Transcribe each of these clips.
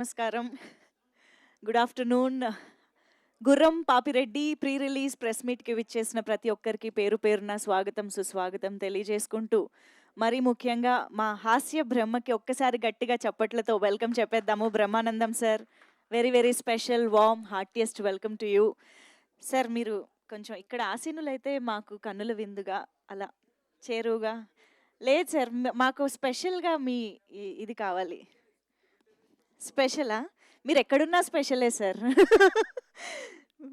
నమస్కారం. Good afternoon. 'గుర్రం Papireddy' pre release press మీట్‌కి విచ్చేసిన ప్రతి ఒక్కరికి పేరు పేరున స్వాగతం, సుస్వాగతం తెలియజేసుకుంటూ, మరీ ముఖ్యంగా మా హాస్య బ్రహ్మకి ఒక్కసారి గట్టిగా చప్పట్లతో వెల్కమ్ చెప్పేద్దాము. Brahmanandam sir, very very special, warm, heartiest welcome to you. Sir మీరు కొంచెం ఇక్కడ ఆసీనులైతే మాకు కన్నుల విందుగా అలా చేరువుగా లేదు సార్, మాకు స్పెషల్‌గా మీ ఇది కావాలి. స్పెషలా? మీరెక్కడున్నా స్పెషలే సార్.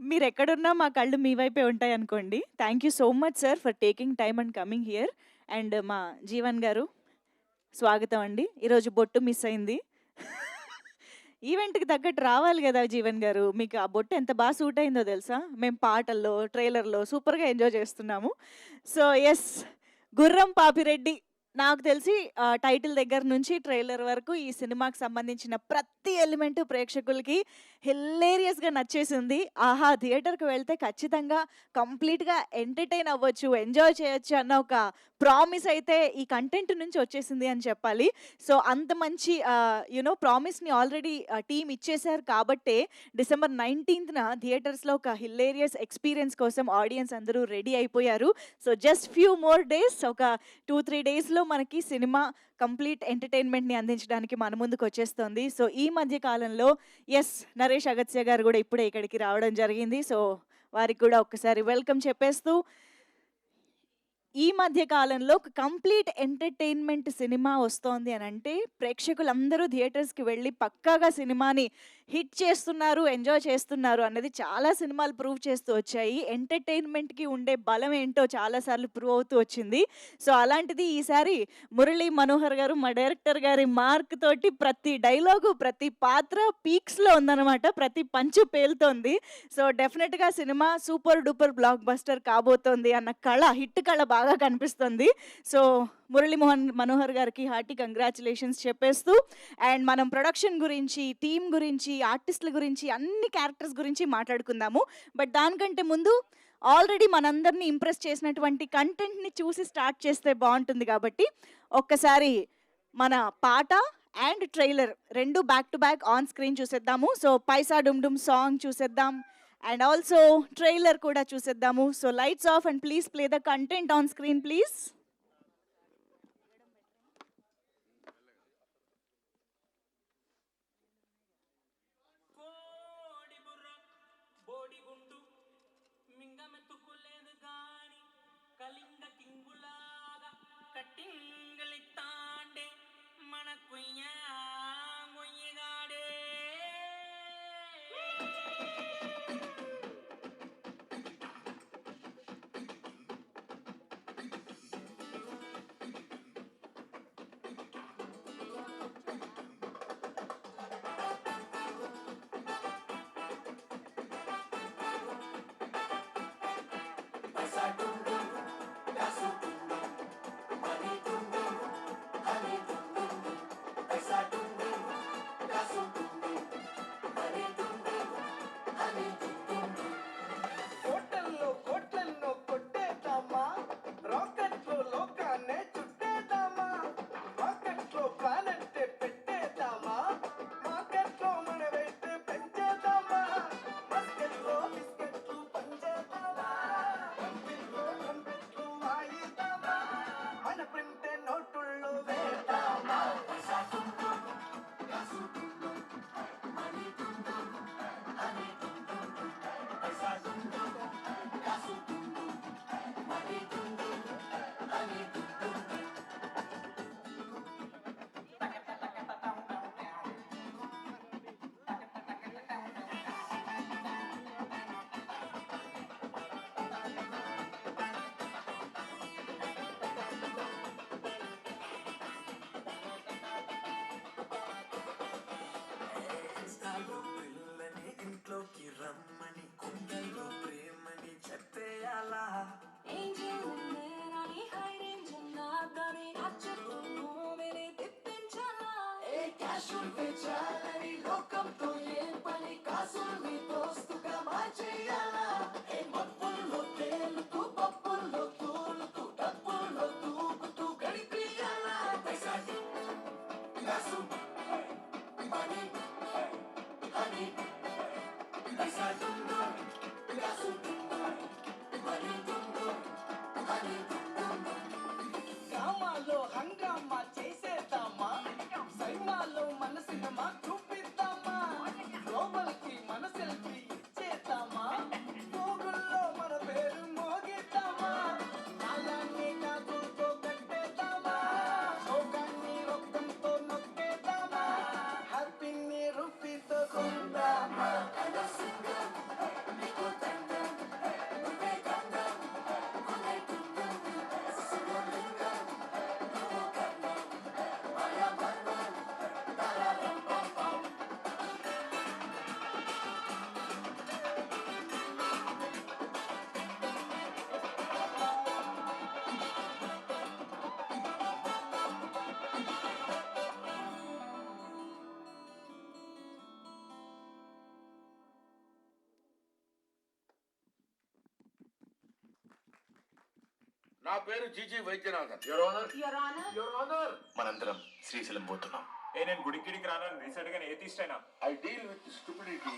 మీరెక్కడున్నా మా కళ్ళు మీ వైపే ఉంటాయనుకోండి. Thank you so much sir for taking time and coming here. And మా జీవన్ గారు స్వాగతం అండి. ఈరోజు బొట్టు మిస్ అయింది. ఈవెంట్‌కి తగ్గట్టు రావాలి గదా జీవన్ గారు. మీకు ఆ బొట్టు ఎంత బా సూట్ అయిందో తెలుసా? మేము పాటల్లో, ట్రైలర్‌లో సూపర్‌గా ఎంజాయ్ చేస్తున్నాము. సో, యెస్, 'గుర్రం పాపిరెడ్డి' నాకు తెలిసి టైటిల్ దగ్గర నుంచి ట్రైలర్ వరకు ఈ సినిమాకి సంబంధించిన ప్రతి ఎలిమెంట్ ప్రేక్షకులకి హిల్లేరియస్‌గా నచ్చేసింది. ఆహా! థియేటర్‌కి వెళ్తే ఖచ్చితంగా కంప్లీట్‌గా ఎంటర్‌టైన్ అవ్వచ్చు, ఎంజాయ్ చేయొచ్చు అన్న ఒక ప్రామిస్ అయితే ఈ కంటెంట్ నుంచి వచ్చేసింది అని చెప్పాలి. సో, అంత మంచి ప్రామిస్‌ని ఆల్రెడీ టీమ్ ఇచ్చేసారు కాబట్టే డిసెంబర్ 19న థియేటర్స్‌లో ఒక హిల్లేరియస్ ఎక్స్‌పీరియన్స్ కోసం ఆడియన్స్ అందరూ రెడీ అయిపోయారు. So, just few more days, ఒక 2-3 డేస్‌లో మనకి సినిమా కంప్లీట్ ఎంటర్‌టైన్‌మెంట్‌ని అందించడానికి మన ముందుకొచ్చేస్తుంది. సో, ఈ మధ్య కాలంలో యెస్, నరేష్ అగత్య గారు గూడా ఇప్పుడే ఇక్కడికి రావడం జరిగింది. సో, వారికి కూడా ఒక్కసారి వెల్కమ్ చెప్పేస్తూ, ఈ మధ్య కాలంలో ఒక కంప్లీట్ ఎంటర్‌టైన్‌మెంట్ సినిమా వస్తోంది అనంటే, ప్రేక్షకులందరూ థియేటర్స్‌కి వెళ్లి పక్కాగా సినిమాని హిట్ చేస్తున్నారు, ఎంజాయ్ చేస్తున్నారు అన్నది చాలా సినిమాలు ప్రూవ్ చేస్తూ వచ్చాయి. ఎంటర్‌టైన్‌మెంట్‌కి ఉండే బలం ఏంటో చాలా సార్లు ప్రూవ్ అవుతూ వచ్చింది. సో, అలాంటిది ఈసారి మురళీ మనోహర్ గారు, మా డైరెక్టర్ గారి మార్క్ తోటి ప్రతి డైలాగు, ప్రతి పాత్ర పీక్స్‌లో ఉందనమాట. ప్రతి పంచు పేలుతోంది. సో, డెఫినెట్‌గా cinema super duper block buster కాబోతోంది అన్న కళ, హిట్ కళ బాగా కనిపిస్తుంది. సో, మనోహర్ గారికి హార్టీ కంగ్రాచ్యులేషన్స్ చెప్పేస్తూ, అండ్ మనం ప్రొడక్షన్ గురించి, టీమ్ గురించి, ఆర్టిస్టుల గురించి, అన్ని క్యారెక్టర్స్ గురించి మాట్లాడుకుందాము. బట్ దానికంటే ముందు ఆల్రెడీ మనందరిని ఇంప్రెస్ చేసినటువంటి కంటెంట్‌ని చూసి స్టార్ట్ చేస్తే బావుంటుంది కాబట్టి, ఒక్కసారి మన పాట and trailer 2 back to back on screen చూసేద్దాము. సో, 'పైసా డుమ్ డుమ్' సాంగ్ చూసేద్దాం. అండ్ ఆల్సో ట్రైలర్ కూడా చూసేద్దాము. So, lights off and please play the content on screen please. కోడి బుర్ర బోడిగుండు మింగమెత్తుకులేదు గాని కలింగ కింగులాగా కట్టింగలిత్తాండే మన కుయ్యా మొయ్యగాడే కోటల్లో కోట్లల్లో కొట్టేద్దామా రాకెట్లో లోకాన్నే చుట్టేద్దామా రాకెట్లో ప్లానెట్టే పెట్టేద్దామా మార్కెట్లో మన వెయిట్ పెంచేద్దామా మస్కెట్లో బిస్కెట్లు పంచేద్దామా కంపెట్లో ట్రంపెట్లు వాయిద్దామా మన ప్రింటే నోటుల్లో వేద్దామా పిల్లని ఇంట్లోకి రమ్మని కొండల్లో ప్రేమని చెప్పేయాలా చాలని లోకంతో ఏం పని కాసుల్ని దోస్తుగా మార్చేయాలా ఏ మబ్బుల్లో తేలుతూ పప్పుల్లో తూలుతూ డబ్బుల్లో దూకుతూ గడిపేయాలా పైసా కాసు మనీ నా పేరు GG Vaidyanathan. Your honour, your honour, your honour. మనందరం శ్రీశైలం పోతున్నాం. నేను గుడికిడికి రానని రీసెంట్ గా ఏతిస్ట్ అయినా. I deal with stupidity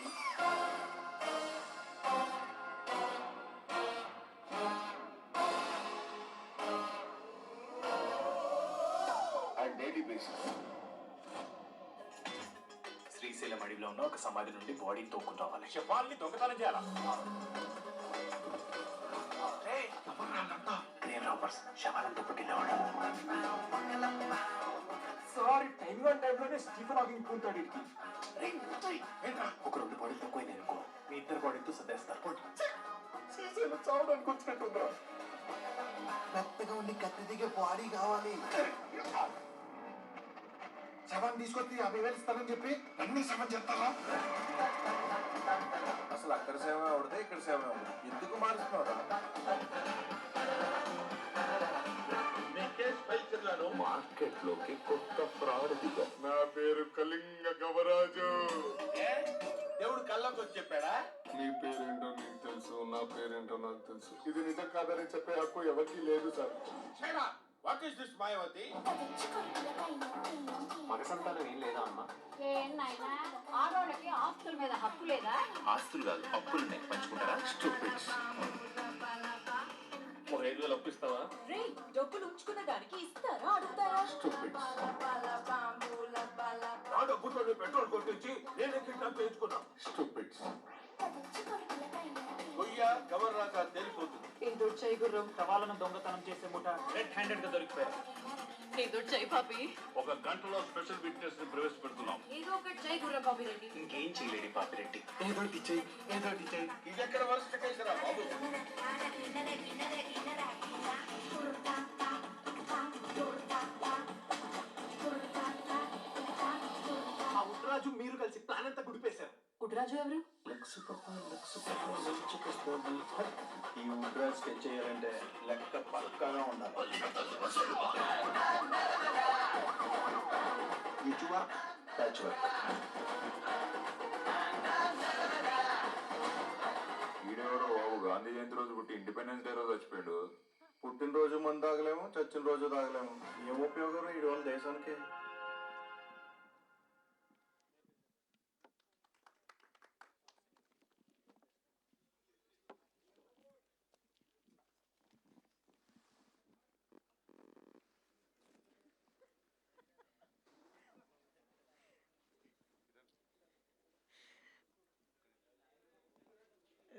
and daily basis. Srisailam అడవిలో ఉన్న ఒక సమాధి నుండి బాడీని తోక్కుని రావాలి. శవాల్ని దొంగతనం చేయాలా? క్రైమ్ రాబర్స్ శవాలను పట్టుకెళ్ళేవాడు. సారీ, టైం టైంలోనే స్టీఫెన్ హాకింగ్ కూర్తాడు ఇడికి. ఒక 2 బాడీలు తక్కువైంది అనుకో, మీ 2 బాడీలతో సర్దేస్తారు. శ్రీశైలం చావడానికి వచ్చినట్టుందా? మెత్తగా ఉండి కత్తి దిగే బాడీ కావాలి. శవం తీసుకొచ్చి 50,000 ఇస్తానని చెప్పి అన్ని శవం చేస్తారా? అసలు అక్కడ సేవ అవుతుంది, ఇక్కడ సేవ అవుతుంది. ఎందుకు మారుస్తున్నారా? మార్కెట్ లోకి కొత్త ఫ్రాడ్ దిగా. నా పేరు కళింగ గవరాజు. దేవుడు కళ్ళకు వచ్చి చెప్పాడా? నీ పేరేంటో నీకు తెలుసు, నా పేరేంటో నాకు తెలుసు. ఇది నిజం కాదని చెప్పే హక్కు ఎవరికి లేదు sir. What is this Mayawati? మగ సంతానం ఏం లేదా అమ్మా? ఏంటైనా ఆడోళ్ళకి ఆస్తుల మీద హక్కు లేదా? ఆస్తులు కాదు, అప్పులున్నాయి, పంచుకుంటారా? స్టూపిడ్స్. ఒక 5,000 అప్పిస్తావా? రే, డబ్బులు ఉంచుకున్న దానికి ఇస్తారా అడుగుతారా? స్టూపిడ్స్. నా డబ్బుతో పెట్రోల్ కొట్టించి నేను కిడ్నాప్ చేయించుకున్నా. స్టూపిడ్స్. గొయ్య గవర్రాజా తేలిపోతుంది. ఏదో చెయ్యి గుర్రం, శవాలను దొంగతనం చేసే ముఠ రెడ్ హ్యాండెడ్ గా దొరికిపోయారు. ఏదో చెయ్యి పాపి, ఒక గంటలో స్పెషల్ విట్నెస్ ని ప్రవేశపెడుతున్నాం. ఏదో ఒకటి చెయ్యి గుర్రం పాపి రెడ్డి. ఇంకేం చేయలేడి పాపిరెడ్డి. ఏదోటి చెయ్యి, ఏదోటి చెయ్యి. ఇది ఎక్కడ వరస్ట్ కేసురా బాబు? ఆ ఉత్తరాజు మీరు కలిసి ప్లాన్ అంతా గుడిపేశారు. కుట్రాజు ఎవరు? ఈ ముద్ర స్కెచ్ చేయాలంటే లెక్క పక్కాగా ఉండాలి. Patch work. ఈడెవరో బాబు గాంధీ జయంతి రోజు పుట్టి ఇండిపెండెన్స్ డే రోజు చచ్చిపోయాడు. పుట్టినరోజు మందు తాగలేము, చచ్చిన రోజు తాగలేము. ఏం ఉపయోగం ఈడు వాళ్ళ దేశానికి?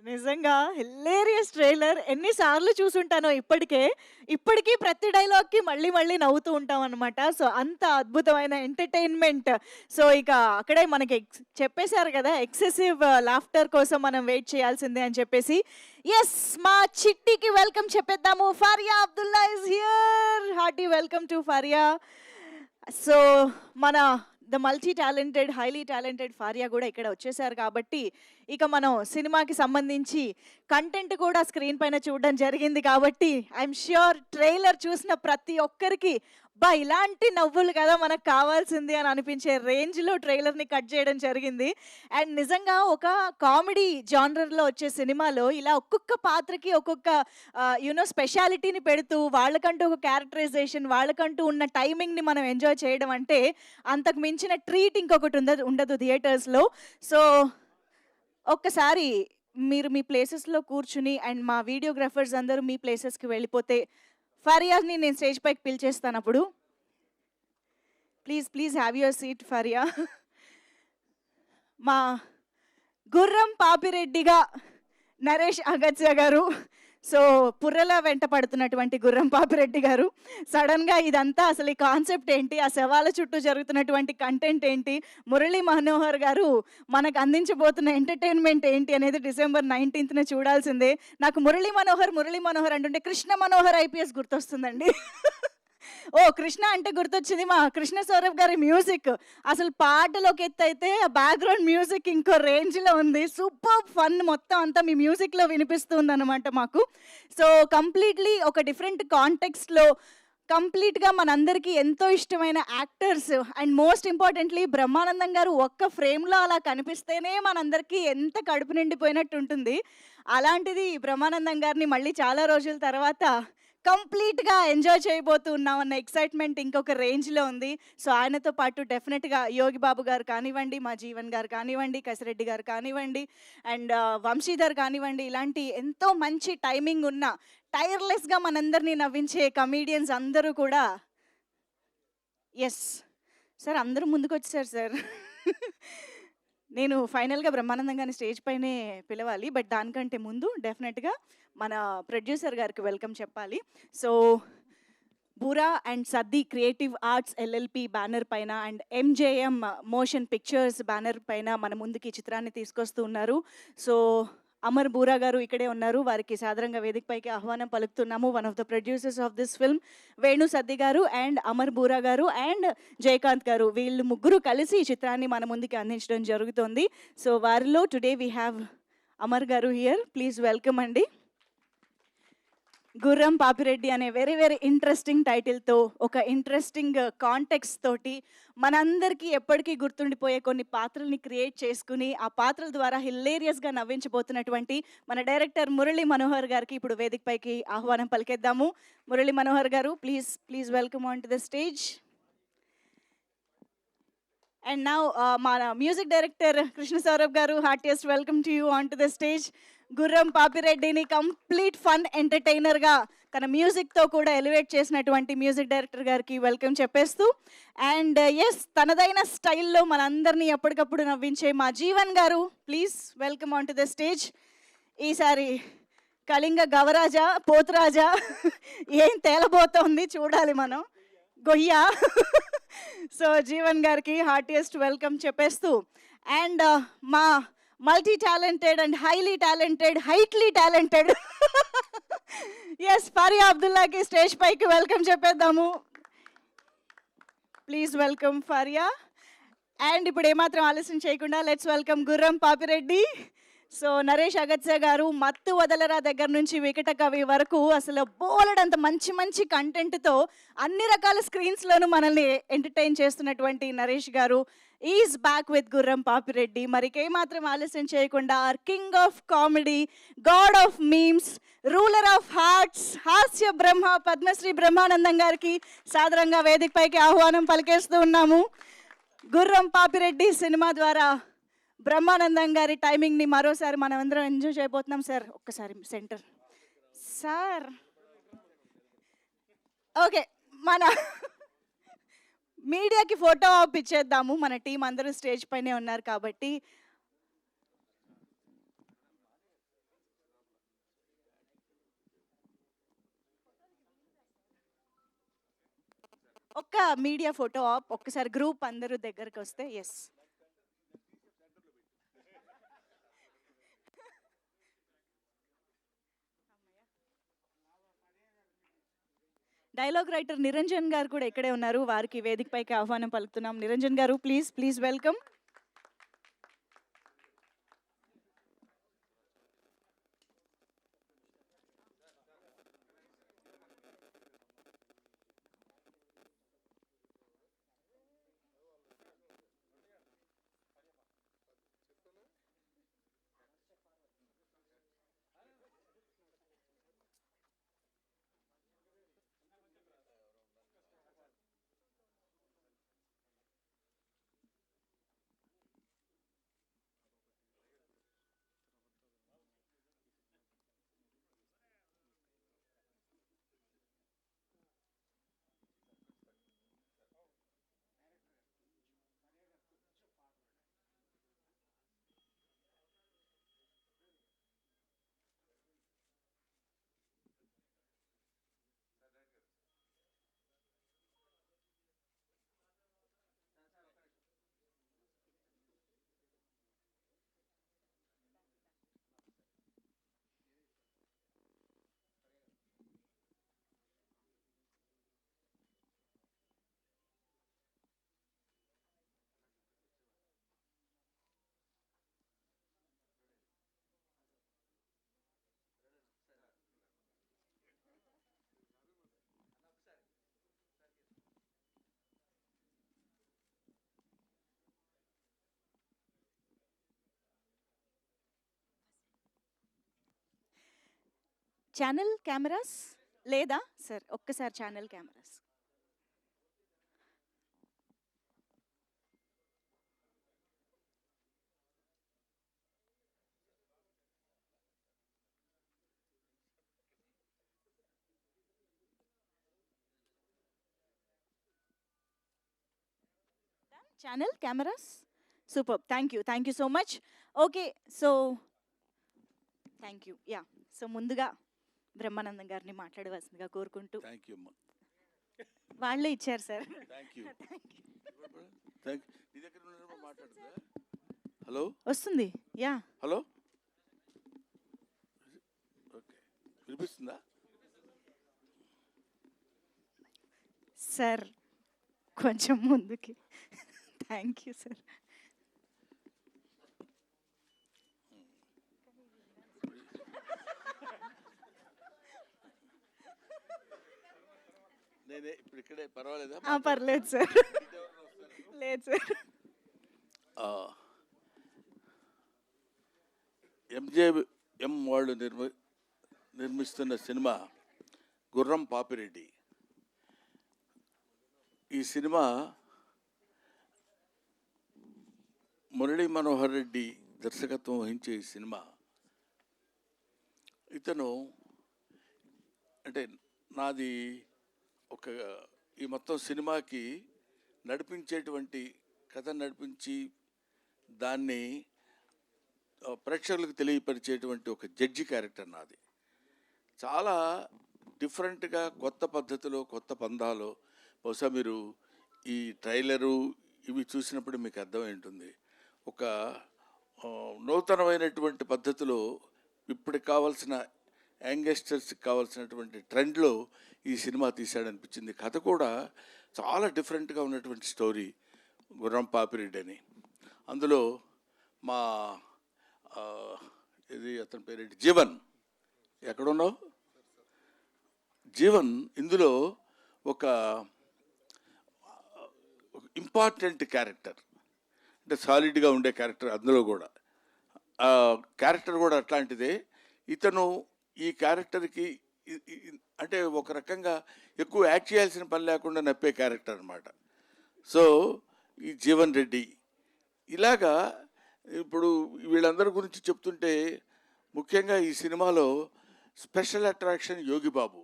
నిజంగా హిలేరియస్ ట్రైలర్. ఎన్నిసార్లు చూసుంటానో ఇప్పటికీ ప్రతి డైలాగ్కి మళ్ళీ మళ్ళీ నవ్వుతూ ఉంటాం అనమాట. సో అంత అద్భుతమైన ఎంటర్టైన్మెంట్. సో ఇక అక్కడే మనకి చెప్పేశారు కదా, ఎక్సెసివ్ లాఫ్టర్ కోసం మనం వెయిట్ చేయాల్సిందే అని చెప్పేసి. ఎస్, మా చిట్టికి వెల్కమ్ చెప్పేద్దాము. Faria Abdullah is here. Hearty welcome to Faria. So మన the multi talented, highly talented Faria కూడా ఇక్కడ వచ్చేసారు కాబట్టి ఇక మనం సినిమాకి సంబంధించి కంటెంట్ కూడా స్క్రీన్ పైన చూడడం జరిగింది కాబట్టి ఐఎమ్ ష్యూర్ ట్రైలర్ చూసిన ప్రతి ఒక్కరికి బా ఇలాంటి నవ్వులు కదా మనకు కావాల్సింది అని అనిపించే రేంజ్లో ట్రైలర్ని కట్ చేయడం జరిగింది. అండ్ నిజంగా ఒక కామెడీ జానర్లో వచ్చే సినిమాలో ఇలా ఒక్కొక్క పాత్రకి ఒక్కొక్క స్పెషాలిటీని పెడుతూ వాళ్ళకంటూ ఒక క్యారెక్టరైజేషన్, వాళ్ళకంటూ ఉన్న టైమింగ్ని మనం ఎంజాయ్ చేయడం అంటే అంతకు మించిన ట్రీట్ ఇంకొకటి ఉండదు థియేటర్స్లో. సో ఒక్కసారి మీరు మీ ప్లేసెస్లో కూర్చుని అండ్ మా వీడియోగ్రాఫర్స్ అందరూ మీ ప్లేసెస్కి వెళ్ళిపోతే ఫరియాని నేను స్టేజ్ పైకి పిలిచేస్తాను. అప్పుడు please have your seat Faria. మా గుర్రం పాపిరెడ్డిగా నరేష్ అగత్య గారు, సో పుర్రెల వెంట పడుతున్నటువంటి గుర్రం పాపిరెడ్డి గారు సడన్గా ఇదంతా అసలు ఈ కాన్సెప్ట్ ఏంటి, ఆ శవాల చుట్టూ జరుగుతున్నటువంటి కంటెంట్ ఏంటి, మురళీ మనోహర్ గారు మనకు అందించబోతున్న ఎంటర్టైన్మెంట్ ఏంటి అనేది December 19th చూడాల్సిందే. నాకు మురళీ మనోహర్ అంటుంటే కృష్ణ మనోహర్ IPS గుర్తొస్తుందండి. ఓ కృష్ణ అంటే గుర్తొచ్చింది మా కృష్ణ సౌరభ్ గారి మ్యూజిక్. అసలు పాటలోకి ఎత్తైతే బ్యాక్గ్రౌండ్ మ్యూజిక్ ఇంకో రేంజ్లో ఉంది. సూపర్ ఫన్ మొత్తం అంతా మీ మ్యూజిక్లో వినిపిస్తుంది అనమాట మాకు. సో కంప్లీట్లీ ఒక డిఫరెంట్ కాంటెక్స్ట్లో కంప్లీట్గా మనందరికీ ఎంతో ఇష్టమైన actors and most importantly Brahmanandam గారు ఒక్క ఫ్రేమ్లో అలా కనిపిస్తేనే మనందరికీ ఎంత కడుపు నిండిపోయినట్టు ఉంటుంది. అలాంటిది బ్రహ్మానందం గారిని మళ్ళీ చాలా రోజుల తర్వాత కంప్లీట్గా ఎంజాయ్ చేయబోతున్నాం అన్న ఎక్సైట్మెంట్ ఇంకొక రేంజ్లో ఉంది. సో ఆయనతో పాటు డెఫినెట్గా యోగి బాబు గారు కానివ్వండి, మా జీవన్ గారు కానివ్వండి, కసిరెడ్డి గారు కానివ్వండి, అండ్ వంశీధర్ కానివ్వండి, ఇలాంటి ఎంతో మంచి టైమింగ్ ఉన్న టైర్లెస్గా మనందరినీ నవ్వించే కమీడియన్స్ అందరూ కూడా ఎస్ సార్ అందరూ ముందుకు వచ్చేసారు సార్. నేను ఫైనల్గా బ్రహ్మానందం గారిని స్టేజ్ పైనే పిలవాలి, బట్ దానికంటే ముందు డెఫినెట్గా మన ప్రొడ్యూసర్ గారికి వెల్కమ్ చెప్పాలి. So Boora and Saddi creative arts LLP banner పైన and MJM motion pictures banner పైన మన ముందుకి ఈ చిత్రాన్ని తీసుకొస్తూ ఉన్నారు. సో అమర్ బూరా గారు ఇక్కడే ఉన్నారు, వారికి సాధారణంగా వేదికపైకి ఆహ్వానం పలుకుతున్నాము. One of the producers of this film Venu Saddi garu and Amar Boora గారు అండ్ జయకాంత్ గారు, వీళ్ళు ముగ్గురు కలిసి ఈ చిత్రాన్ని మన ముందుకి అందించడం జరుగుతుంది. సో వారిలో టుడే వీ హ్యావ్ అమర్ గారు హియర్, ప్లీజ్ వెల్కమ్ అండి. గుర్రం పాపిరెడ్డి అనే వెరీ వెరీ ఇంట్రెస్టింగ్ టైటిల్తో, ఒక ఇంట్రెస్టింగ్ కాంటెక్స్ట్ తోటి మనందరికీ ఎప్పటికీ గుర్తుండిపోయే కొన్ని పాత్రల్ని క్రియేట్ చేసుకుని ఆ పాత్రల ద్వారా హిల్లేరియస్గా నవ్వించబోతున్నటువంటి మన డైరెక్టర్ మురళీ మనోహర్ గారికి ఇప్పుడు వేదికపైకి ఆహ్వానం పలికేద్దాము. మురళీ మనోహర్ గారు, please welcome on to the stage. And now మన మ్యూజిక్ డైరెక్టర్ కృష్ణ సౌరభ్ గారు, heartiest welcome to you on to the stage. గుర్రం పాపిరెడ్డిని కంప్లీట్ ఫన్ ఎంటర్టైనర్గా తన మ్యూజిక్తో కూడా ఎలివేట్ చేసినటువంటి మ్యూజిక్ డైరెక్టర్ గారికి వెల్కమ్ చెప్పేస్తూ, అండ్ ఎస్ తనదైన స్టైల్లో మనందరినీ ఎప్పటికప్పుడు నవ్వించే మా జీవన్ గారు, please welcome on to the stage. ఈసారి కళింగ గవరాజా పోతురాజా ఏం తేలబోతోంది చూడాలి మనం, గొయ్య. సో జీవన్ గారికి హార్టియస్ట్ వెల్కమ్ చెప్పేస్తూ, అండ్ మా multi talented and highly talented, highly talented yes Faria అబ్దుల్లాకి స్టేజ్ పైకి వెల్కమ్ చెప్పేద్దాము. Please welcome Faria. అండ్ ఇప్పుడు ఏమాత్రం ఆలస్యం చేయకుండా లెట్స్ వెల్కమ్ గుర్రం పాపిరెడ్డి. సో నరేష్ అగత్య గారు మత్తు వదలరా దగ్గర నుంచి వికట కవి వరకు అసలు బోలెడంత మంచి మంచి కంటెంట్తో అన్ని రకాల స్క్రీన్స్లోనూ మనల్ని ఎంటర్టైన్ చేస్తున్నటువంటి నరేష్ గారు ఈజ్ బ్యాక్ విత్ గుర్రం పాపిరెడ్డి. మరికేమాత్రం ఆలస్యం చేయకుండా our king of comedy, god of memes, ruler of hearts, హాస్య బ్రహ్మ పద్మశ్రీ బ్రహ్మానందం గారికి సాదరంగా వేదికపైకి ఆహ్వానం పలికేస్తూ ఉన్నాము. గుర్రం పాపిరెడ్డి సినిమా ద్వారా బ్రహ్మానందం గారి టైమింగ్ని మరోసారి మనం అందరం ఎంజాయ్ చేయబోతున్నాం. సార్ ఒక్కసారి సెంటర్ సార్. ఓకే, మన మీడియాకి ఫోటో ఆప్ ఇచ్చేద్దాము, మన టీం అందరూ స్టేజ్ పైనే ఉన్నారు కాబట్టి. ఒక్క మీడియా ఫోటో ఆప్, ఒక్కసారి గ్రూప్ అందరూ దగ్గరకు వస్తే. ఎస్ డైలాగ్ రైటర్ నిరంజన్ గారు కూడా ఇక్కడే ఉన్నారు, వారికి వేదికపైకి ఆహ్వానం పలుకుతున్నాం. నిరంజన్ గారు ప్లీజ్ వెల్కమ్. ఛానల్ కెమెరాస్ లేదా సార్ ఒక్కసారి channel cameras. Channel cameras. Super, thank you so much. Okay, so thank you. Yeah, so ముందుగా బ్రహ్మానందం గారిని మాట్లాడవలసిందిగా కోరుకుంటూ. థ్యాంక్ యూ అమ్మా. వాళ్ళే ఇచ్చారు సార్. Thank you. థ్యాంక్ నీ దగ్గర ఉన్న మాట్లాడుతుందా? హలో వస్తుంది. యా, హలో, ఓకే, వినిపిస్తుందా? సార్ కొంచెం ముందుకి. Thank you sir. నేనే ఇప్పుడు ఇక్కడే పర్వాలేదా? పర్లేదు సార్. లేదు సార్. ఎంజేఎం వాళ్ళు నిర్మిస్తున్న సినిమా గుర్రం పాపిరెడ్డి. ఈ సినిమా మురళీ మనోహర్ రెడ్డి దర్శకత్వం వహించే ఈ సినిమా, ఇతను అంటే నాది ఒక ఈ మొత్తం సినిమాకి నడిపించేటువంటి కథ నడిపించి దాన్ని ప్రేక్షకులకు తెలియపరిచేటువంటి ఒక జడ్జి క్యారెక్టర్ నాది. చాలా డిఫరెంట్గా కొత్త పద్ధతిలో కొత్త పందాలో, బహుశా మీరు ఈ ట్రైలరు ఇవి చూసినప్పుడు మీకు అర్థమై ఉంటుంది. ఒక నూతనమైనటువంటి పద్ధతిలో ఇప్పటికి కావాల్సిన యంగస్టర్స్కి కావాల్సినటువంటి ట్రెండ్లో ఈ సినిమా తీశాడనిపించింది. కథ కూడా చాలా డిఫరెంట్గా ఉన్నటువంటి స్టోరీ గుర్రం పాపిరెడ్డి అని. అందులో మా ఇది అతని పేరేంటి, జీవన్. ఎక్కడున్నావు జీవన్? ఇందులో ఒక ఇంపార్టెంట్ క్యారెక్టర్, అంటే సాలిడ్గా ఉండే క్యారెక్టర్. అందులో కూడా క్యారెక్టర్ కూడా అట్లాంటిదే. ఇతను ఈ క్యారెక్టర్కి అంటే ఒక రకంగా ఎక్కువ యాక్ట్ చేయాల్సిన పని లేకుండా నప్పే క్యారెక్టర్ అనమాట. సో ఈ జీవన్ రెడ్డి ఇలాగా ఇప్పుడు వీళ్ళందరి గురించి చెప్తుంటే ముఖ్యంగా ఈ సినిమాలో స్పెషల్ అట్రాక్షన్ యోగిబాబు.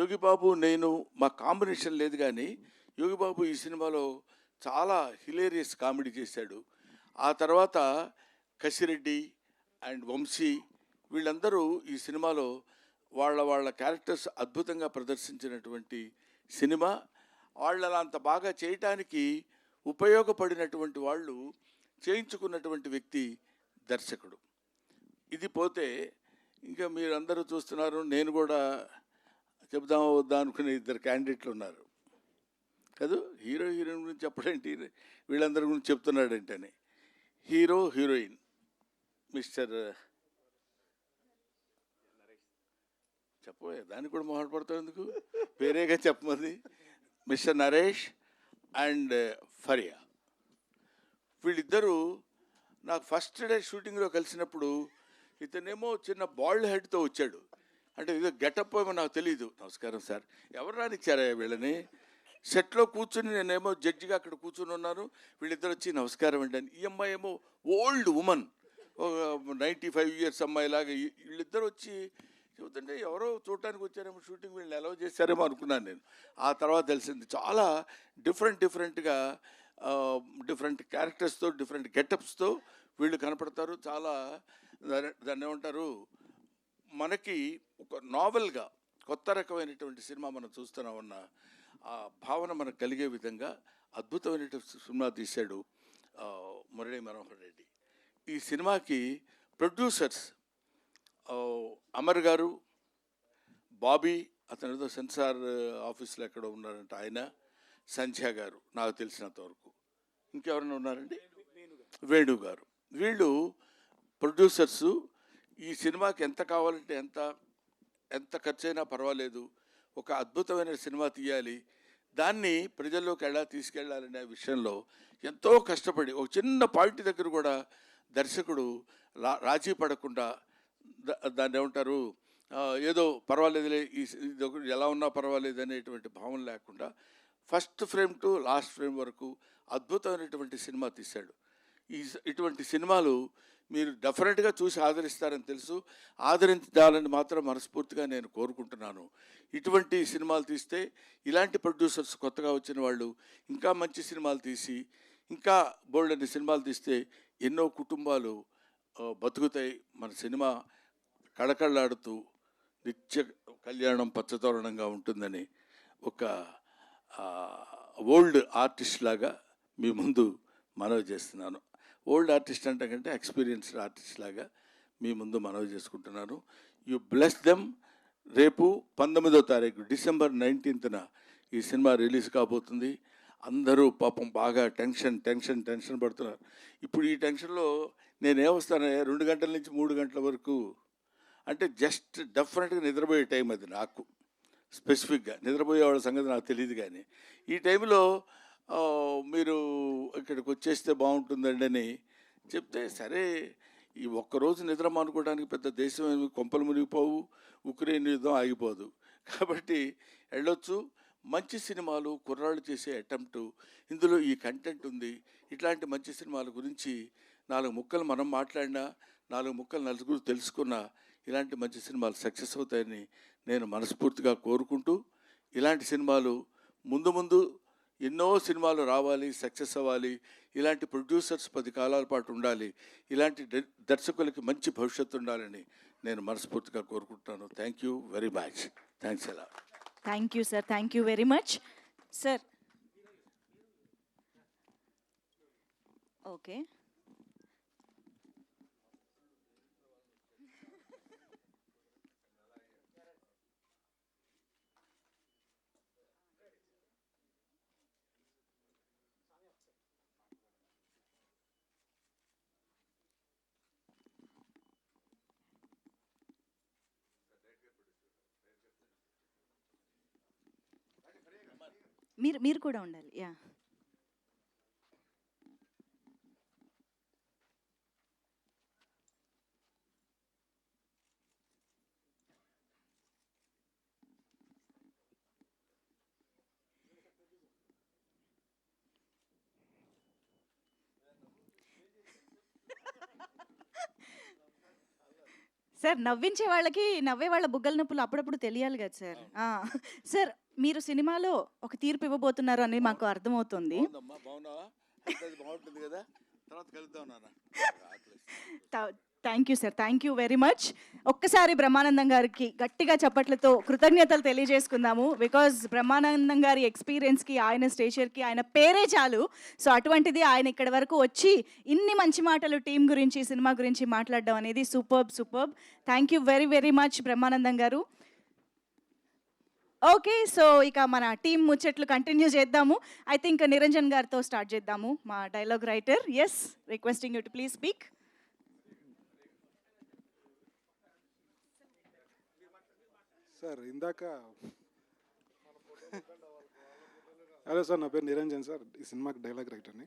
యోగిబాబు నేను మా కాంబినేషన్ లేదు, కానీ యోగిబాబు ఈ సినిమాలో చాలా హిలేరియస్ కామెడీ చేశాడు. ఆ తర్వాత కసిరెడ్డి అండ్ వంశీ వీళ్ళందరూ ఈ సినిమాలో వాళ్ళ క్యారెక్టర్స్ అద్భుతంగా ప్రదర్శించినటువంటి సినిమా. వాళ్ళ అంత బాగా చేయటానికి ఉపయోగపడినటువంటి వాళ్ళు చేయించుకున్నటువంటి వ్యక్తి దర్శకుడు. ఇది పోతే ఇంకా మీరందరూ చూస్తున్నారు, నేను కూడా చెప్దామా వద్దా అనుకునే ఇద్దరు క్యాండిడేట్లు ఉన్నారు కదా. హీరో హీరోయిన్ గురించి చెప్పడేంటి, వీళ్ళందరి గురించి చెప్తున్నాడంటేనే. హీరో హీరోయిన్ మిస్టర్ చెప్పబోయే దానికి కూడా మొహాటపడతావు ఎందుకు, వేరేగా చెప్పమంది. మిస్టర్ నరేష్ అండ్ ఫరియా వీళ్ళిద్దరూ నాకు ఫస్ట్ డే షూటింగ్లో కలిసినప్పుడు ఇతనేమో చిన్న బాల్డ్ హెడ్తో వచ్చాడు. అంటే ఇదో గెటప్ ఏమో నాకు తెలీదు. నమస్కారం సార్, ఎవరు రానిచ్చారా వీళ్ళని? సెట్లో కూర్చుని నేనేమో జడ్జిగా అక్కడ కూర్చుని ఉన్నాను, వీళ్ళిద్దరు వచ్చి నమస్కారం అండి అని. ఈ అమ్మాయి ఏమో ఓల్డ్ ఉమన్, 95 years అమ్మాయిలాగా. వీళ్ళిద్దరు వచ్చి చెబుతుంటే ఎవరో చూడటానికి వచ్చారేమో, షూటింగ్ వీళ్ళని అలౌ చేశారేమో అనుకున్నాను నేను. ఆ తర్వాత తెలిసింది చాలా డిఫరెంట్గా డిఫరెంట్ క్యారెక్టర్స్తో డిఫరెంట్ గెటప్స్తో వీళ్ళు కనపడతారు. చాలా దాన్ని ఏమంటారు, మనకి ఒక నావెల్గా కొత్త రకమైనటువంటి సినిమా మనం చూస్తున్నామన్న ఆ భావన మనకు కలిగే విధంగా అద్భుతమైనటువంటి సినిమా తీశాడు మురళీ మనోహర్ రెడ్డి. ఈ సినిమాకి ప్రొడ్యూసర్స్ అమర్ గారు, బాబీ, అతను ఏదో సెన్సార్ ఆఫీస్లో ఎక్కడ ఉన్నారంట ఆయన, సంధ్య గారు నాకు తెలిసినంత వరకు. ఇంకెవరైనా ఉన్నారండి? వేణు గారు. వీళ్ళు ప్రొడ్యూసర్సు. ఈ సినిమాకి ఎంత కావాలంటే ఎంత ఖర్చైనా పర్వాలేదు, ఒక అద్భుతమైన సినిమా తీయాలి, దాన్ని ప్రజల్లోకి ఎలా తీసుకెళ్ళాలనే విషయంలో ఎంతో కష్టపడి ఒక చిన్న పాయింట్ దగ్గర కూడా దర్శకుడు రాజీ పడకుండా దాన్ని ఏమంటారు ఏదో పర్వాలేదులే ఇది ఎలా ఉన్నా పర్వాలేదు అనేటువంటి భావన లేకుండా first frame to last frame వరకు అద్భుతమైనటువంటి సినిమా తీశాడు. ఇటువంటి సినిమాలు మీరు డెఫినెట్గా చూసి ఆదరిస్తారని తెలుసు. ఆదరించాలని మాత్రం మనస్ఫూర్తిగా నేను కోరుకుంటున్నాను. ఇటువంటి సినిమాలు తీస్తే ఇలాంటి ప్రొడ్యూసర్స్ కొత్తగా వచ్చిన వాళ్ళు ఇంకా మంచి సినిమాలు తీసి ఇంకా బోల్డన్ని సినిమాలు తీస్తే ఎన్నో కుటుంబాలు బతుకుతాయి. మన సినిమా కళకళలాడుతూ నిత్య కళ్యాణం పచ్చతోరణంగా ఉంటుందని ఒక ఓల్డ్ ఆర్టిస్ట్ లాగా మీ ముందు మనవి చేస్తున్నాను. ఓల్డ్ ఆర్టిస్ట్ అంటే కంటే ఎక్స్పీరియన్స్డ్ ఆర్టిస్ట్ లాగా మీ ముందు మనవి చేసుకుంటున్నాను. You bless them. రేపు 19వ తారీఖు డిసెంబర్ 19న ఈ సినిమా రిలీజ్ కాబోతుంది. అందరూ పాపం బాగా టెన్షన్ పడుతున్నారు. ఇప్పుడు ఈ టెన్షన్లో నేనేమొస్తాను 2 గంటల నుంచి 3 గంటల వరకు అంటే జస్ట్ డెఫినెట్గా నిద్రపోయే టైం అది నాకు. స్పెసిఫిక్గా నిద్రపోయే వాళ్ళ సంగతి నాకు తెలియదు. కానీ ఈ టైంలో మీరు ఇక్కడికి వచ్చేస్తే బాగుంటుందండి అని చెప్తే సరే, ఈ ఒక్కరోజు నిద్ర మానుకోవడానికి పెద్ద దేశం ఏమి కొంపలు మునిగిపోవు, ఉక్రెయిన్ యుద్ధం ఆగిపోదు. కాబట్టి వెళ్ళొచ్చు. మంచి సినిమాలు కుర్రాళ్ళు చేసే అటెంప్టు, ఇందులో ఈ కంటెంట్ ఉంది. ఇట్లాంటి మంచి సినిమాల గురించి 4 ముక్కలు మనం మాట్లాడినా, 4 ముక్కలు నలుగురు తెలుసుకున్నా ఇలాంటి మంచి సినిమాలు సక్సెస్ అవుతాయని నేను మనస్ఫూర్తిగా కోరుకుంటూ, ఇలాంటి సినిమాలు ముందు ఎన్నో సినిమాలు రావాలి, సక్సెస్ అవ్వాలి. ఇలాంటి ప్రొడ్యూసర్స్ 10 కాలాల పాటు ఉండాలి. ఇలాంటి దర్శకులకి మంచి భవిష్యత్తు ఉండాలని నేను మనస్ఫూర్తిగా కోరుకుంటున్నాను. Thank you very much. Thanks ఎలా. Thank you sir, thank you very much sir. Okay, మీరు కూడా ఉండాలి. యా, సార్ నవ్వించే వాళ్ళకి నవ్వే వాళ్ళ బుగ్గల నొప్పులు అప్పుడప్పుడు తెలియాలి కదా సార్. సార్ మీరు సినిమాలో ఒక తీర్పు ఇవ్వబోతున్నారు అని మాకు అర్థమవుతుంది. బాగున్నావా? బాగుంటుంది కదా, తర్వాత కలుద్దాం నాన్న. Thank you sir, thank you very much. ఒక్కసారి బ్రహ్మానందం గారికి గట్టిగా చప్పట్లతో కృతజ్ఞతలు తెలియజేసుకుందాము. బికాజ్ బ్రహ్మానందం గారి ఎక్స్పీరియన్స్కి, ఆయన స్టేచర్కి ఆయన పేరే చాలు. సో అటువంటిది ఆయన ఇక్కడి వరకు వచ్చి ఇన్ని మంచి మాటలు టీం గురించి, సినిమా గురించి మాట్లాడడం అనేది superb. Thank you very very much Brahmanandam garu. Okay, so ఇక మన టీం ముచ్చట్లు కంటిన్యూ చేద్దాము. ఐ థింక్ నిరంజన్ గారితో స్టార్ట్ చేద్దాము, మా dialogue writer. Yes, requesting you to please speak. Sir ఇందాక హలో సార్, నా పేరు నిరంజన్ సార్. ఈ సినిమాకి డైలాగ్ రైటర్ని.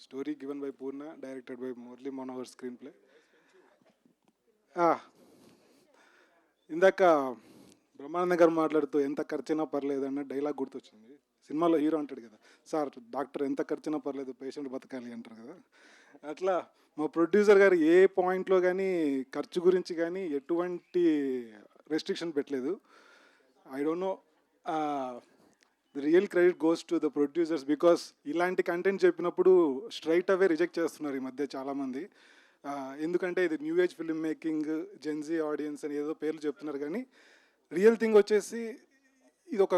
Story given by Poorna, directed by Murali Manohar, screenplay. ఇందాక బ్రహ్మానంద గారు మాట్లాడుతూ ఎంత ఖర్చైనా పర్లేదు అన్న డైలాగ్ గుర్తొచ్చింది. సినిమాలో హీరో అంటాడు కదా, సార్ డాక్టర్ ఎంత ఖర్చైనా పర్లేదు పేషెంట్ బతకాలి అంటారు కదా. అట్లా మా ప్రొడ్యూసర్ గారు ఏ పాయింట్లో కానీ ఖర్చు గురించి కానీ ఎటువంటి రెస్ట్రిక్షన్ పెట్టలేదు. I don't know, the real credit goes to the producers. Because ఇలాంటి కంటెంట్ చెప్పినప్పుడు స్ట్రైట్ అవే రిజెక్ట్ చేస్తున్నారు ఈ మధ్య చాలామంది. ఎందుకంటే ఇది new age film making, Gen Z audience అని ఏదో పేర్లు చెప్తున్నారు. కానీ రియల్ థింగ్ వచ్చేసి ఇది ఒక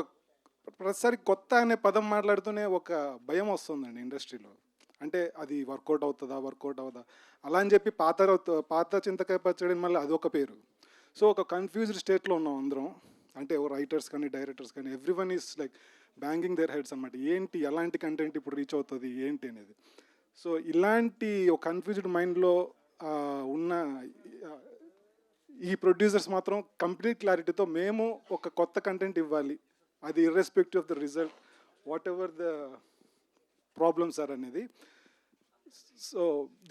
ప్రతిసారి కొత్త అనే పదం మాట్లాడుతూనే ఒక భయం వస్తుందండి ఇండస్ట్రీలో. అంటే అది వర్కౌట్ అవుతుందా అలా అని చెప్పి పాత చింతకాయ పచ్చడి మళ్ళీ అదొక పేరు. సో ఒక కన్ఫ్యూజ్డ్ స్టేట్లో ఉన్నాం అందరం. అంటే రైటర్స్ కానీ డైరెక్టర్స్ కానీ everyone is like banging their heads అన్నమాట. ఏంటి ఎలాంటి కంటెంట్ ఇప్పుడు రీచ్ అవుతుంది ఏంటి అనేది. సో ఇలాంటి ఒక కన్ఫ్యూజ్డ్ మైండ్లో ఉన్న ఈ ప్రొడ్యూసర్స్ మాత్రం కంప్లీట్ క్లారిటీతో మేము ఒక కొత్త కంటెంట్ ఇవ్వాలి, అది irrespective of the result, whatever the problems are అనేది. So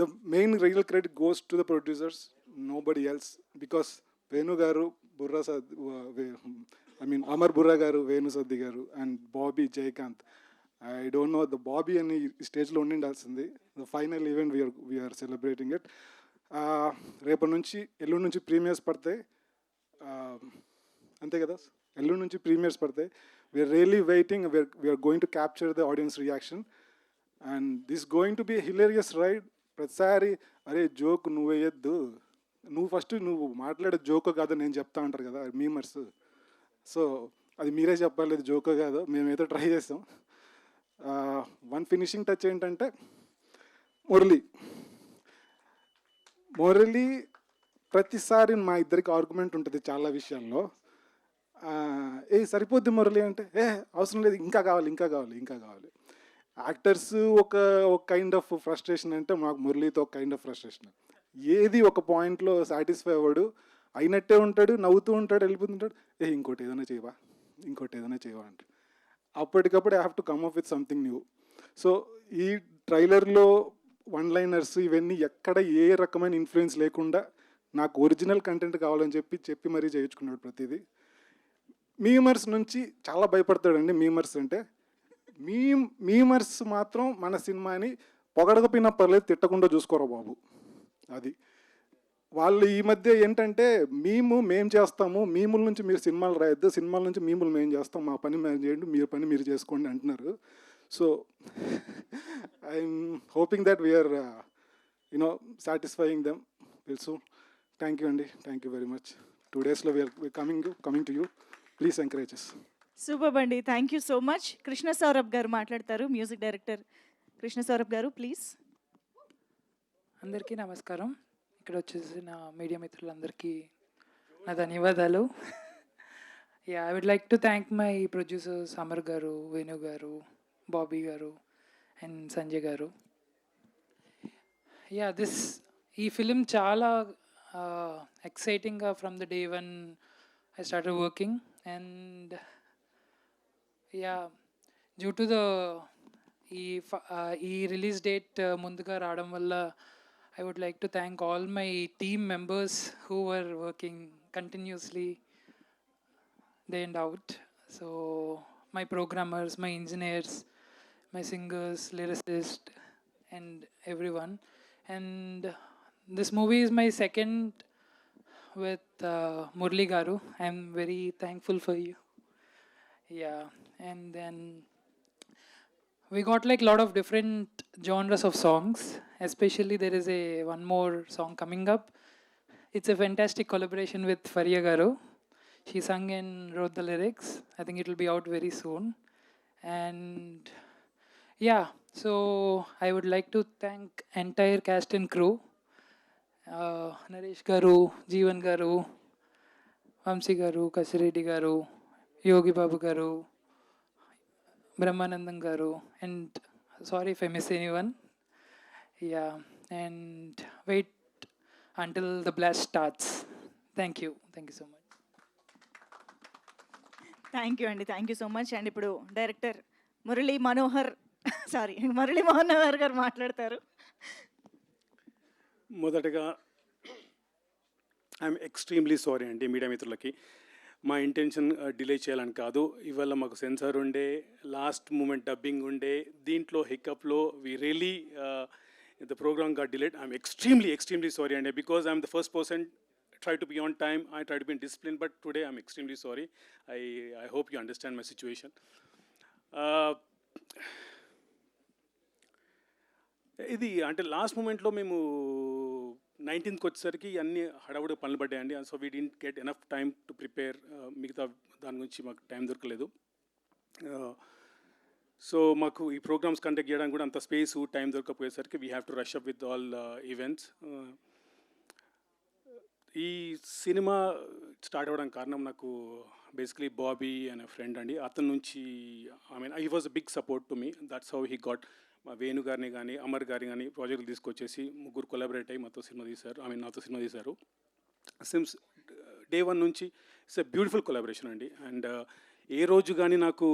the main real credit goes to the producers, nobody else. Because Venu garu, Burra సద్ Amar Burra garu, Venu Saddi garu and Bobby Jayakanth. I don't know the Bobby అని స్టేజ్లో ఉండిండాల్సింది. The final event we are celebrating it. రేపటి నుంచి ఎల్లుండి నుంచి premieres పడతాయి, అంతే కదా, ఎల్లుండి నుంచి ప్రీమియర్స్ పడతాయి. We're really waiting, we're going to capture the audience reaction and this going to be hilarious ride. ప్రతిసారి అరే జోక్ నువ్వు వేయద్దు, నువ్వు ఫస్ట్ నువ్వు మాట్లాడే జోకో కాదో నేను చెప్తా అంటారు కదా మీమర్స్. సో అది మీరే చెప్పాలి, అది జోకో కాదో. మేమైతే ట్రై చేస్తాం. వన్ ఫినిషింగ్ టచ్ ఏంటంటే మురళి ప్రతిసారి మా ఇద్దరికి ఆర్గ్యుమెంట్ ఉంటుంది చాలా విషయాల్లో. సరిపోద్ది మురళి అంటే అవసరం లేదు, ఇంకా కావాలి. యాక్టర్స్ ఒక కైండ్ ఆఫ్ ఫ్రస్ట్రేషన్ అంటే మాకు మురళితో ఒక కైండ్ ఆఫ్ ఫ్రస్ట్రేషన్. ఏది ఒక పాయింట్లో సాటిస్ఫై అవ్వడు, అయినట్టే ఉంటాడు, నవ్వుతూ ఉంటాడు, వెళ్ళిపోతుంటాడు. ఇంకోటి ఏదైనా చేయవా అంటే అప్పటికప్పుడు I have to come up with something new. So ఈ ట్రైలర్లో వన్ లైనర్స్ ఇవన్నీ ఎక్కడ ఏ రకమైన ఇన్ఫ్లుయెన్స్ లేకుండా నాకు ఒరిజినల్ కంటెంట్ కావాలని చెప్పి మరీ చేయించుకున్నాడు ప్రతిదీ. మీమర్స్ నుంచి చాలా భయపడతాడండి. మీమర్స్ అంటే మీమర్స్ మాత్రం మన సినిమాని పొగడకపోయినా పర్లేదు, తిట్టకుండా చూసుకోరా బాబు. అది వాళ్ళు ఈ మధ్య ఏంటంటే మేము చేస్తాము, మీముల నుంచి మీరు సినిమాలు రాయొద్దు, సినిమాల నుంచి మీములు మేము చేస్తాం, మా పని మేము చేయండి, మీరు పని మీరు చేసుకోండి అంటున్నారు. So I'm hoping that we are satisfying them will soon. Thank you అండి, థ్యాంక్ యూ వెరీ మచ్. 2 daysలో we are coming to you, please encourage us. Super అండి, thank you so much. Krishna Saurabh garu మాట్లాడతారు, మ్యూజిక్ డైరెక్టర్ కృష్ణ సౌరభ్ గారు, ప్లీజ్. అందరికీ నమస్కారం. ఇక్కడ వచ్చేసిన మీడియా మిత్రులందరికీ నా ధన్యవాదాలు. I would like to thank my producers Amar గారు, వేణు గారు, బాబీ గారు అండ్ సంజయ్ గారు. ఈ ఫిలిం చాలా ఎక్సైటింగ్గా from the day one I started working and due to the ఈ రిలీజ్ డేట్ ముందుగా రావడం వల్ల I would like to thank all my team members who were working continuously day and out. So my programmers, my engineers, my singers, lyricists and everyone. And this movie is my second with Murli Garu. I'm very thankful for you. And then we got like a lot of different genres of songs. Especially there is one more song coming up. It's a fantastic collaboration with Faria Garu. She sung and wrote the lyrics. I think it will be out very soon. And so I would like to thank entire cast and crew. Naresh Garu, Jeevan Garu, Vamsi Garu, Kasireddy Garu, Yogi Babu Garu, Brahmanandam Garu, and sorry if I miss anyone. And wait until the blast starts. Thank you so much. Thank you అండి, thank you so much. And ఇప్పుడు director Murali Manohar garu మాట్లాడతారు. మొదటగా I'm extremely sorry అండి media మిత్రులకి. మా intention delay చేయాలని కాదు. ఇవాళ మాకు సెన్సార్ ఉండే, లాస్ట్ మూమెంట్ డబ్బింగ్ ఉండే, దీంట్లో హికప్లో we really the program got delayed. I'm extremely sorry, and because I'm the first person try to be on time, I try to be in discipline, but today I'm extremely sorry. I hope you understand my situation. ఇది అంటే last మూమెంట్లో మేము 19th వచ్చేసరికి అన్ని హడావుడి పనులు పడ్డాయండి. So we didn't get enough time to prepare. మిగతా దాని గురించి మాకు టైం దొరకలేదు. సో మాకు ఈ ప్రోగ్రామ్స్ కండక్ట్ చేయడానికి కూడా అంత స్పేస్ టైం దొరకపోయేసరికి we have to rush up with all events. ఈ సినిమా స్టార్ట్ అవ్వడానికి కారణం నాకు బేసిక్లీ బాబీ అనే ఫ్రెండ్ అండి. అతని నుంచి he was a big support to me. That's how he got మా వేణు గారిని కానీ అమర్ గారిని కానీ ప్రాజెక్టులు తీసుకొచ్చేసి ముగ్గురు కొలాబరేట్ అయ్యి నాతో సినిమా తీశారు. సిన్స్ డే వన్ నుంచి ఇట్స్ ఎ బ్యూటిఫుల్ కొలాబరేషన్ అండి. అండ్ ఏ రోజు కానీ నాకు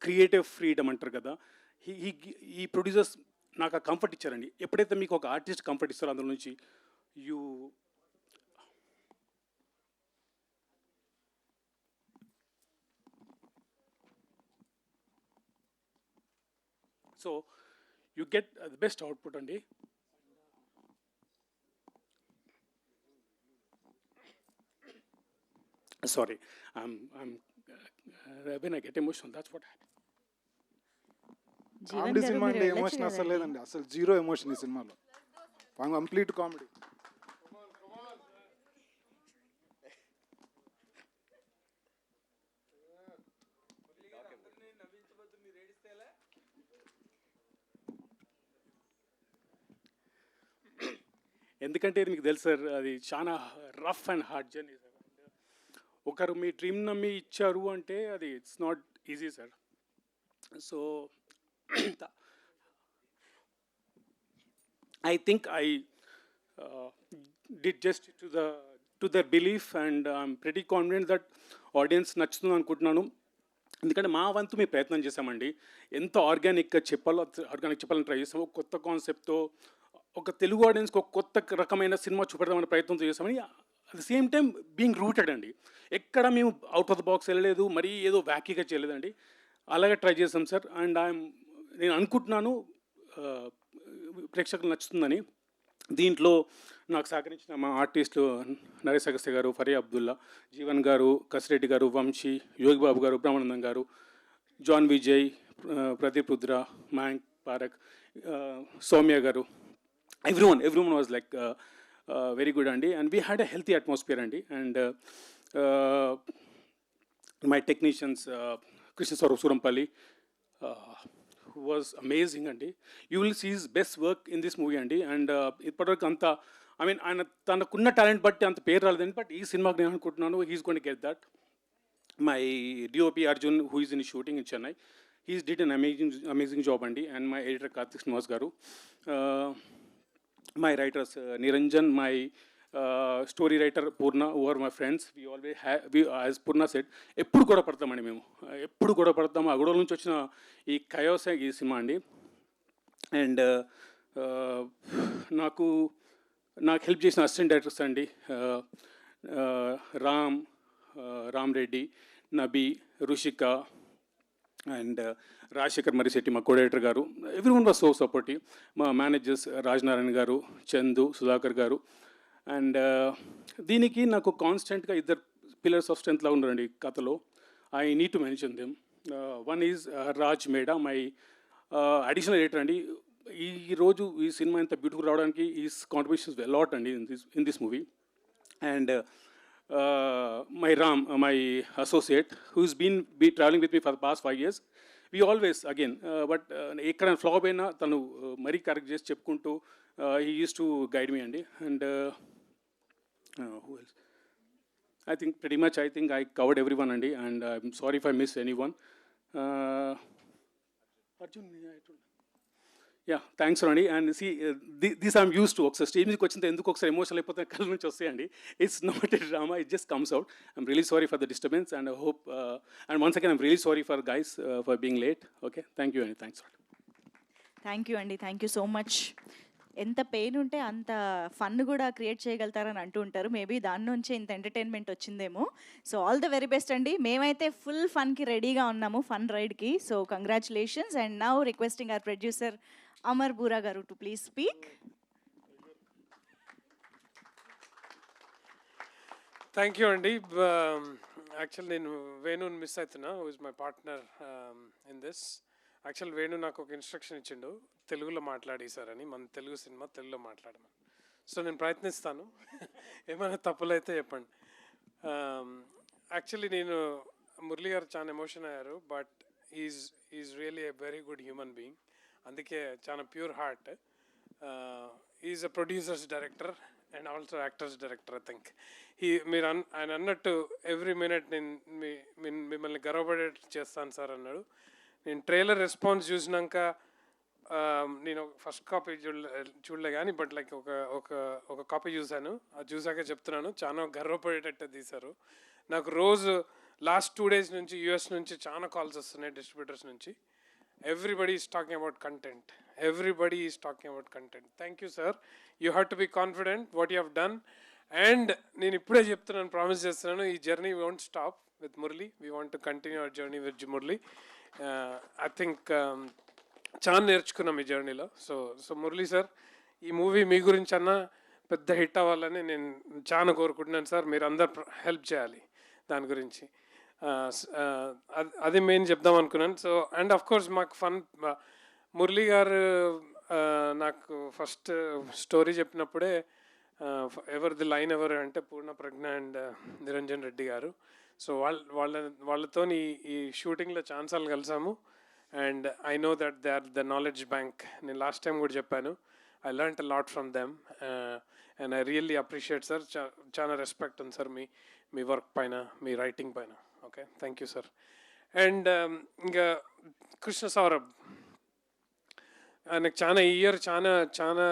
క్రియేటివ్ ఫ్రీడమ్ అంటారు కదా, ఈ ప్రొడ్యూసర్స్ నాకు ఆ కంఫర్ట్ ఇచ్చారండి. ఎప్పుడైతే మీకు ఒక ఆర్టిస్ట్ కంఫర్ట్ ఇస్తారో అందులో నుంచి so you get the best output అండి. Sorry, when I get emotional, that's what happened. Jeevan comedy గారు సినిమా మీరు అంటే వెళ్ళొచ్చు ఎమోషన్ అసలు కదండి. లేదండి, అసలు జీరో ఎమోషన్ ఈ సినిమాలో. Complete comedy. ఎందుకంటే ఇది మీకు తెలుసు సార్, అది చాలా rough and hard journey sir. ఒకరు మీ డ్రీమ్ నమ్మి ఇచ్చారు అంటే అది it's not easy sir. So I think I did just to their belief, and I'm pretty confident that audience నచ్చుతుంది అనుకుంటున్నాను. ఎందుకంటే మా వంతు మేము ప్రయత్నం చేసామండి. ఎంత ఆర్గానిక్గా చెప్పాలో ఆర్గానిక్ చెప్పాలని ట్రై చేసాము. కొత్త కాన్సెప్ట్తో ఒక తెలుగు ఆడియన్స్కి ఒక కొత్త రకమైన సినిమా చూపెడదామనే ప్రయత్నం చేసామని, at the same time being rooted అండి. ఎక్కడ మేము అవుట్ ఆఫ్ ద బాక్స్ వెళ్ళలేదు, మరీ ఏదో వ్యాకీగా చేయలేదండి. అలాగే ట్రై చేసాం సార్. అండ్ నేను అనుకుంటున్నాను ప్రేక్షకులు నచ్చుతుందని. దీంట్లో నాకు సహకరించిన మా ఆర్టిస్టులు నరేష్ అగస్త్య గారు, ఫరియా అబ్దుల్లా, జీవన్ గారు, కసిరెడ్డి గారు, వంశీ, యోగిబాబు గారు, బ్రహ్మానందం గారు, జాన్ విజయ్, ప్రదీప్ రుద్ర, మయాంక్ పారక్, సౌమ్య గారు, everyone was like very good అండి. And we had a healthy atmosphere అండి. And my technicians, Krishna Saurav Surampalli, who was amazing అండి. You will see his best work in this movie అండి. And ఇప్పటివరకు అంత ఆయన తనకున్న talent బట్టి అంత పేరు రాలేదండి. బట్ ఈ సినిమాకి నేను అనుకుంటున్నాను he's going to get that. My DOP Arjun, who is in shooting in Chennai, he's did an amazing job అండి. And my editor Karthik Srinivas garu, my writers Niranjan, my story writer Purna, who are my friends. We always as Purna said, ఎప్పుడు గొడవ పడతామండి మేము, ఎప్పుడు గొడవ పడతాము. ఆ గొడవల నుంచి వచ్చిన ఈ కయోసే ఈ సినిమా అండి. అండ్ నాకు హెల్ప్ చేసిన అసిస్టెంట్ డైరెక్టర్స్ అండి, రామ్ రెడ్డి, నబీ, రుషిక, అండ్ రాజశేఖర్ మరిశెట్టి మా కోడైరెక్టర్ గారు. Everyone was so supportive. మా మేనేజర్స్ రాజనారాయణ గారు, చందు, సుధాకర్ గారు. అండ్ దీనికి నాకు కాన్స్టెంట్గా ఇద్దరు పిల్లర్స్ ఆఫ్ స్ట్రెంత్లా ఉన్నారండి కథలో. I need to mention them. One is Raj Meda, my additional editor అండి. ఈరోజు ఈ సినిమా ఇంత బ్యూటిఫుల్ రావడానికి ఈస్ కాంట్రిబ్యూషన్స్ లాట్ అండి in this movie. And my Ram, my associate, who's been traveling with me for the past 5 years. We always, again, but ekkada flop aina tanu mari correct chesi cheppukuntu he used to guide me andi. And who else? I think pretty much I covered everyone andi. And I'm sorry if I missed anyone. Arjun, yeah thanks అండి. And see this I'm use to. ఒకసారి stage మీదకి వచ్చిన ఎందుకు ఒకసారి emotional అయిపోతే కళ్ళ నుంచి వస్తాయండి. It's not a drama, it just comes out. I'm really sorry for the disturbance. And hope and once again I'm really sorry for guys for being late. Okay, thank you అండి. Thanks. Thank you అండి, thank you so much. ఎంత pain ఉంటే అంత fun కూడా create చేయగలుగుతారని అంటూ ఉంటారు. Maybe దాని నుంచే ఇంత ఎంటర్టైన్మెంట్ వచ్చిందేమో. So all the very best అండి. మేమైతే ఫుల్ ఫన్కి రెడీగా ఉన్నాము, ఫన్ రైడ్కి. So congratulations. And now requesting our producer Amar Boora garu to please speak. Thank you అండి. యాక్చువల్ నేను వేణుని మిస్ అవుతున్నా, who is my partner in this. Actual Venu నాకు ఒక ఇన్స్ట్రక్షన్ ఇచ్చిండు, తెలుగులో మాట్లాడేశారని, మన తెలుగు సినిమా తెలుగులో మాట్లాడమని. సో నేను ప్రయత్నిస్తాను, ఏమైనా తప్పులైతే చెప్పండి. యాక్చువల్లీ నేను మురళి గారు చాలా ఎమోషన్ అయ్యారు, but is really a very good human being. అందుకే చాలా pure heart. Is a producers director and also actors director. I think ఆయన అన్నట్టు ఎవ్రీ మినిట్ నేను మిమ్మల్ని గర్వపడేట్టు చేస్తాను సార్ అన్నాడు. నేను ట్రైలర్ రెస్పాన్స్ చూసినాక నేను ఫస్ట్ కాపీ చూడలే కానీ, బట్ లైక్ ఒక కాపీ చూశాను. అది చూసాక చెప్తున్నాను, చాలా గర్వపడేటట్టు తీశారు. నాకు రోజు లాస్ట్ 2 days నుంచి యూఎస్ నుంచి చాలా కాల్స్ వస్తున్నాయి డిస్ట్రిబ్యూటర్స్ నుంచి. Everybody is talking about content. Everybody is talking about content. Thank you, sir. You have to be confident what you have done. And నేను ఇప్పుడే చెప్తున్నాను, ప్రామిస్ చేస్తున్నాను, ఈ journey we won't stop with Murli. We want to continue our journey with Murli. I think చాలా నేర్చుకున్నాం ఈ జర్నీలో. So so Murali sir, ఈ మూవీ మీ గురించి అన్నా పెద్ద హిట్ అవ్వాలని నేను చాలా కోరుకుంటున్నాను సార్. మీరు అందరు హెల్ప్ చేయాలి దాని గురించి. అది మెయిన్ చెప్దాం అనుకున్నాను. సో అండ్ ఆఫ్ కోర్స్ మాకు ఫన్, మురళీ గారు నాకు ఫస్ట్ స్టోరీ చెప్పినప్పుడే ఎవరిది లైన్ ఎవరు అంటే పూర్ణ ప్రజ్ఞ అండ్ నిరంజన్ రెడ్డి గారు. సో వాళ్ళతో ఈ షూటింగ్లో ఛాన్సాలు కలిసాము. And I know that they are the knowledge bank. నేను లాస్ట్ టైం కూడా చెప్పాను, I learnt a lot from them and I really appreciate sir. చాలా రెస్పెక్ట్ ఉంది సార్ మీ వర్క్ పైన, మీ రైటింగ్ పైన. Okay, thank you sir. And ఇంకా కృష్ణ సౌరభ్, ఆయనకు చాలా ఈ ఇయర్ చాలా చాలా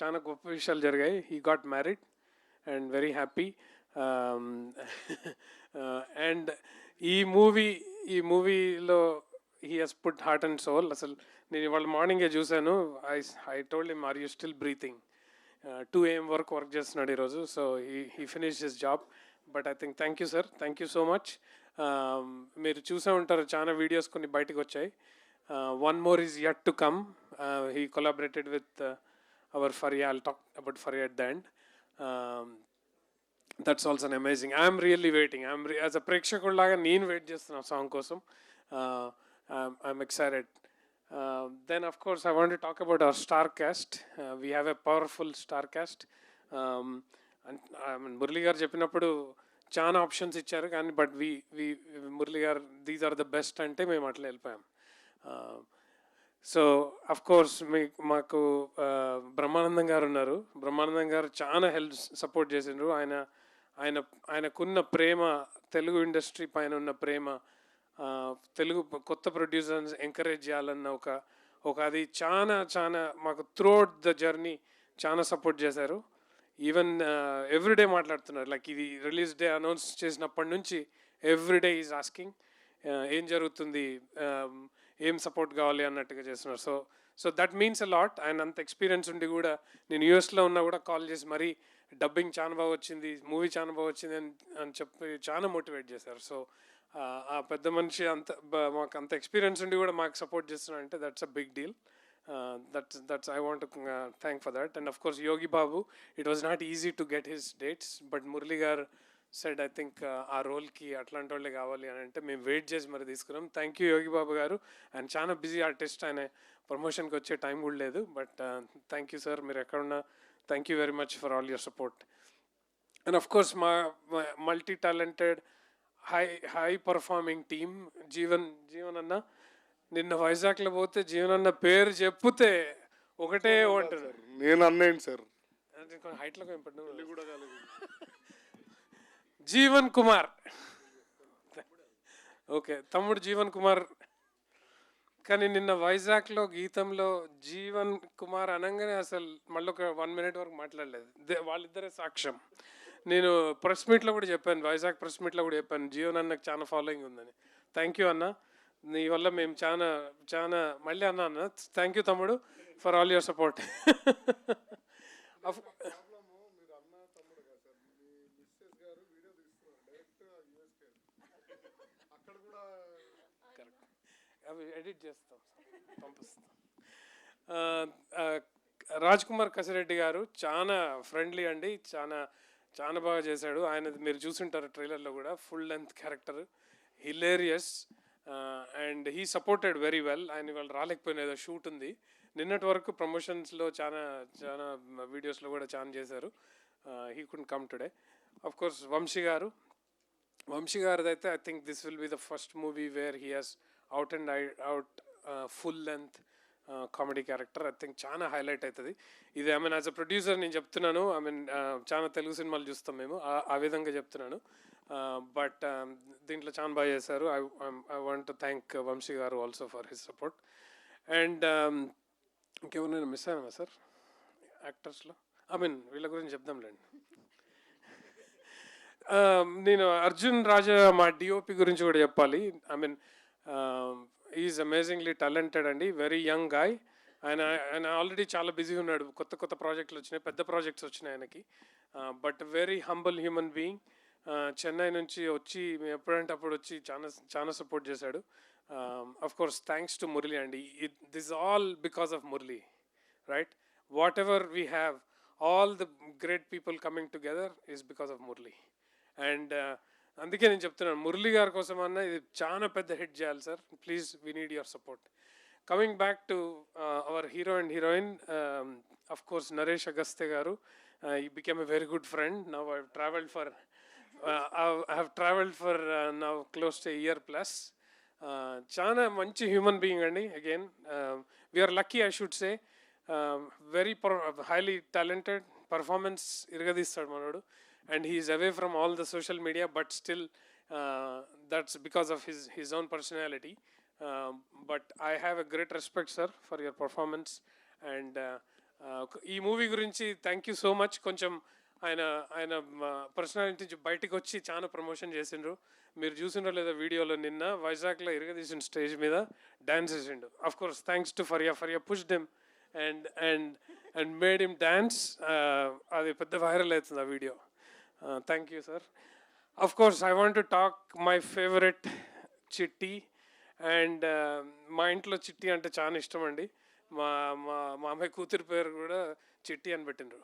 చాలా గొప్ప విషయాలు జరిగాయి. He got married and very happy. And ఈ మూవీలో he he's put heart and soul. అసలు నేను ఇవాళ మార్నింగే చూశాను. I told him, are you still breathing? 2 AM వరకు వర్క్ చేస్తున్నాడు ఈరోజు. So he finish his job. But I think thank you sir, thank you so much. మీరు చూసే ఉంటారు, చాలా వీడియోస్ కొన్ని బయటకు వచ్చాయి. One more is yet to come. He collaborated with our Faria. I'll talk about Faria at the end. That's also an amazing. I'm really waiting. As a ప్రేక్షకుడిలాగా నేను wait చేస్తున్నా song కోసం. I'm excited. Then of course I want to talk about our star cast. We have a powerful star cast. Murali గారు చెప్పినప్పుడు చాలా options ఇచ్చారు, కానీ but Murali గారు these are the best అంటే మేము అట్లా వెళ్ళిపోయాం. సో అఫ్ కోర్స్ మాకు బ్రహ్మానందం గారు ఉన్నారు. బ్రహ్మానందం గారు చాలా హెల్ప్ సపోర్ట్ చేసిండ్రు. ఆయనకున్న ప్రేమ, తెలుగు ఇండస్ట్రీ పైన ఉన్న ప్రేమ, తెలుగు కొత్త ప్రొడ్యూసర్స్ ఎంకరేజ్ చేయాలన్న ఒక అది చాలా చాలా మాకు త్రూఅవుట్ ద జర్నీ చాలా సపోర్ట్ చేశారు. ఈవెన్ ఎవ్రీడే మాట్లాడుతున్నారు. లైక్ ఇది రిలీజ్ డే అనౌన్స్ చేసినప్పటి నుంచి ఎవ్రీడే ఈజ్ ఆస్కింగ్ ఏం జరుగుతుంది, ఏం సపోర్ట్ కావాలి అన్నట్టుగా చేస్తున్నారు. So that means a lot. ఆయన అంత ఎక్స్పీరియన్స్ ఉండి కూడా, నేను యూఎస్లో ఉన్నా కూడా కాల్ చేసి మరీ డబ్బింగ్ చాలా బాగా వచ్చింది, మూవీ చాలా బాగా వచ్చింది అని చెప్పి చాలా మోటివేట్ చేశారు. సో ఆ పెద్ద మనిషి మాకు అంత ఎక్స్పీరియన్స్ ఉండి కూడా మాకు సపోర్ట్ చేస్తున్నారు అంటే that's a big deal. That's I want to thank for that. And of course Yogi Babu, it was not easy to get his dates, but Murli gar said I think ఆ రోల్కి అట్లాంటి వాళ్ళే కావాలి అని అంటే మేము వెయిట్ చేసి మరి తీసుకున్నాం. థ్యాంక్ యూ యోగి బాబు గారు. ఆయన చాలా బిజీ ఆర్టిస్ట్, ఆయన ప్రమోషన్కి వచ్చే టైం కూడా లేదు. బట్ థ్యాంక్ యూ సార్, మీరు ఎక్కడున్నా thank you very much for all your support. And of course మా multi talented high performing team. Jeevan అన్న, నిన్న వైజాగ్లో పోతే జీవన్ అన్న పేరు చెప్తే ఒకటే అంటారు. నేను అన్నేంటి సార్, హైట్లో జీవన్ కుమార్. ఓకే, తమ్ముడు జీవన్ కుమార్. కానీ నిన్న వైజాగ్లో గీతంలో జీవన్ కుమార్ అనగానే అసలు మళ్ళీ ఒక 1 minute వరకు మాట్లాడలేదు. వాళ్ళిద్దరే సాక్ష్యం. నేను ప్రెస్ మీట్లో కూడా చెప్పాను, వైజాగ్ ప్రెస్ మీట్లో కూడా చెప్పాను, జీవన్ అన్నకు చాలా ఫాలోయింగ్ ఉందని. థ్యాంక్ యూ అన్న, నీ వల్ల మేము చాలా చాలా మళ్ళీ అన్న థ్యాంక్ యూ తమ్ముడు ఫర్ ఆల్ యువర్ సపోర్ట్. అవి ఎడిట్ చేస్తాం, పంపిస్తాం. రాజ్ కుమార్ కసిరెడ్డి గారు చాలా ఫ్రెండ్లీ అండి, చాలా చాలా బాగా చేశాడు. ఆయన మీరు చూసుంటారు ట్రైలర్లో కూడా, full length character, hilarious. And he supported very well. ఆయన వాళ్ళు రాలేకపోయిన ఏదో షూట్ ఉంది. నిన్నటి వరకు ప్రమోషన్స్లో చాలా చాలా వీడియోస్లో కూడా చాలా చేశారు. He couldn't come today. Of course Vamsi గారిది అయితే I think this will be the first movie where he has out full length comedy character. I think చాలా హైలైట్ అవుతుంది ఇది. I mean as a producer నేను చెప్తున్నాను, ఐ మీన్ చాలా తెలుగు సినిమాలు చూస్తాం మేము, ఆ విధంగా చెప్తున్నాను. బట్ దీంట్లో చాలా బాగా చేశారు. I want to thank Vamshi garu also for his support. And ఇంకెవరైనా మిస్ అయ్యానా సార్ యాక్టర్స్లో? ఐ మీన్ వీళ్ళ గురించి చెప్దాంలేండి. నేను అర్జున్ రాజా మా డిఓపి గురించి కూడా చెప్పాలి. I mean is amazingly talented అండి, వెరీ యంగ్ గాయ్. ఆయన ఆల్రెడీ చాలా బిజీ ఉన్నాడు, కొత్త ప్రాజెక్టులు వచ్చినాయి, పెద్ద ప్రాజెక్ట్స్ వచ్చినాయి ఆయనకి. But very humble human being. Chennai నుంచి వచ్చి ఎప్పుడంటే అప్పుడు వచ్చి చాలా సపోర్ట్ చేశాడు. Of course, thanks to Murli and this is all because of Murli, right? Whatever we have, all the great people coming together is because of Murli. And అందుకే నేను చెప్తున్నాను మురళి గారి కోసం అన్న ఇది చాలా పెద్ద హిట్ చేయాలి sir. Please we need your support. Coming back to our hero and heroine, of course Naresh Agastya garu, he became a very good friend. Now I have traveled for now close to a year plus. Chana manchi human being andi. Again, we are lucky, I should say. Very highly talented, performance irgadistadu manodu, and he is away from all the social media, but still that's because of his own personality. But I have a great respect, sir, for your performance. And ఈ movie గురించి thank you so much. కొంచెం ఆయన personality నుంచి బయటకు వచ్చి చాలా promotion చేసిండ్రు. మీరు చూసిండ్రో లేదా వీడియోలో, నిన్న వైజాగ్లో ఇరగదీసిన స్టేజ్ మీద డ్యాన్స్ చేసిండు. Of course thanks to Faria pushed him and made him dance. అది పెద్ద వైరల్ అవుతుంది ఆ video. Thank you sir. Of course I want to talk my favourite చిట్టి. అండ్ మా ఇంట్లో చిట్టి అంటే చాలా ఇష్టం అండి. మా అమ్మాయి కూతురి పేరు కూడా చిట్టి అని పెట్టిండ్రు.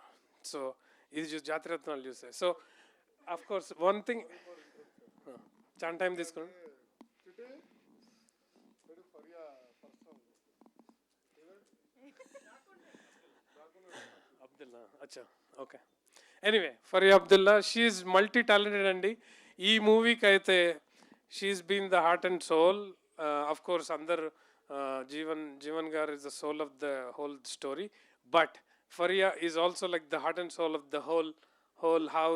సో ఇది జాతిరత్నాలు చూస్తే. So of course one thing, చాలా టైం తీసుకోండి. అబ్దుల్లా, అచ్చా, okay. Anyway, Faria Abdullah, she's multi talented అండి. ఈ మూవీకి అయితే she's been the heart and soul. Of course అందరు Jeevan Gar is the soul of the whole story, but Fariya is also like the heart and soul of the whole how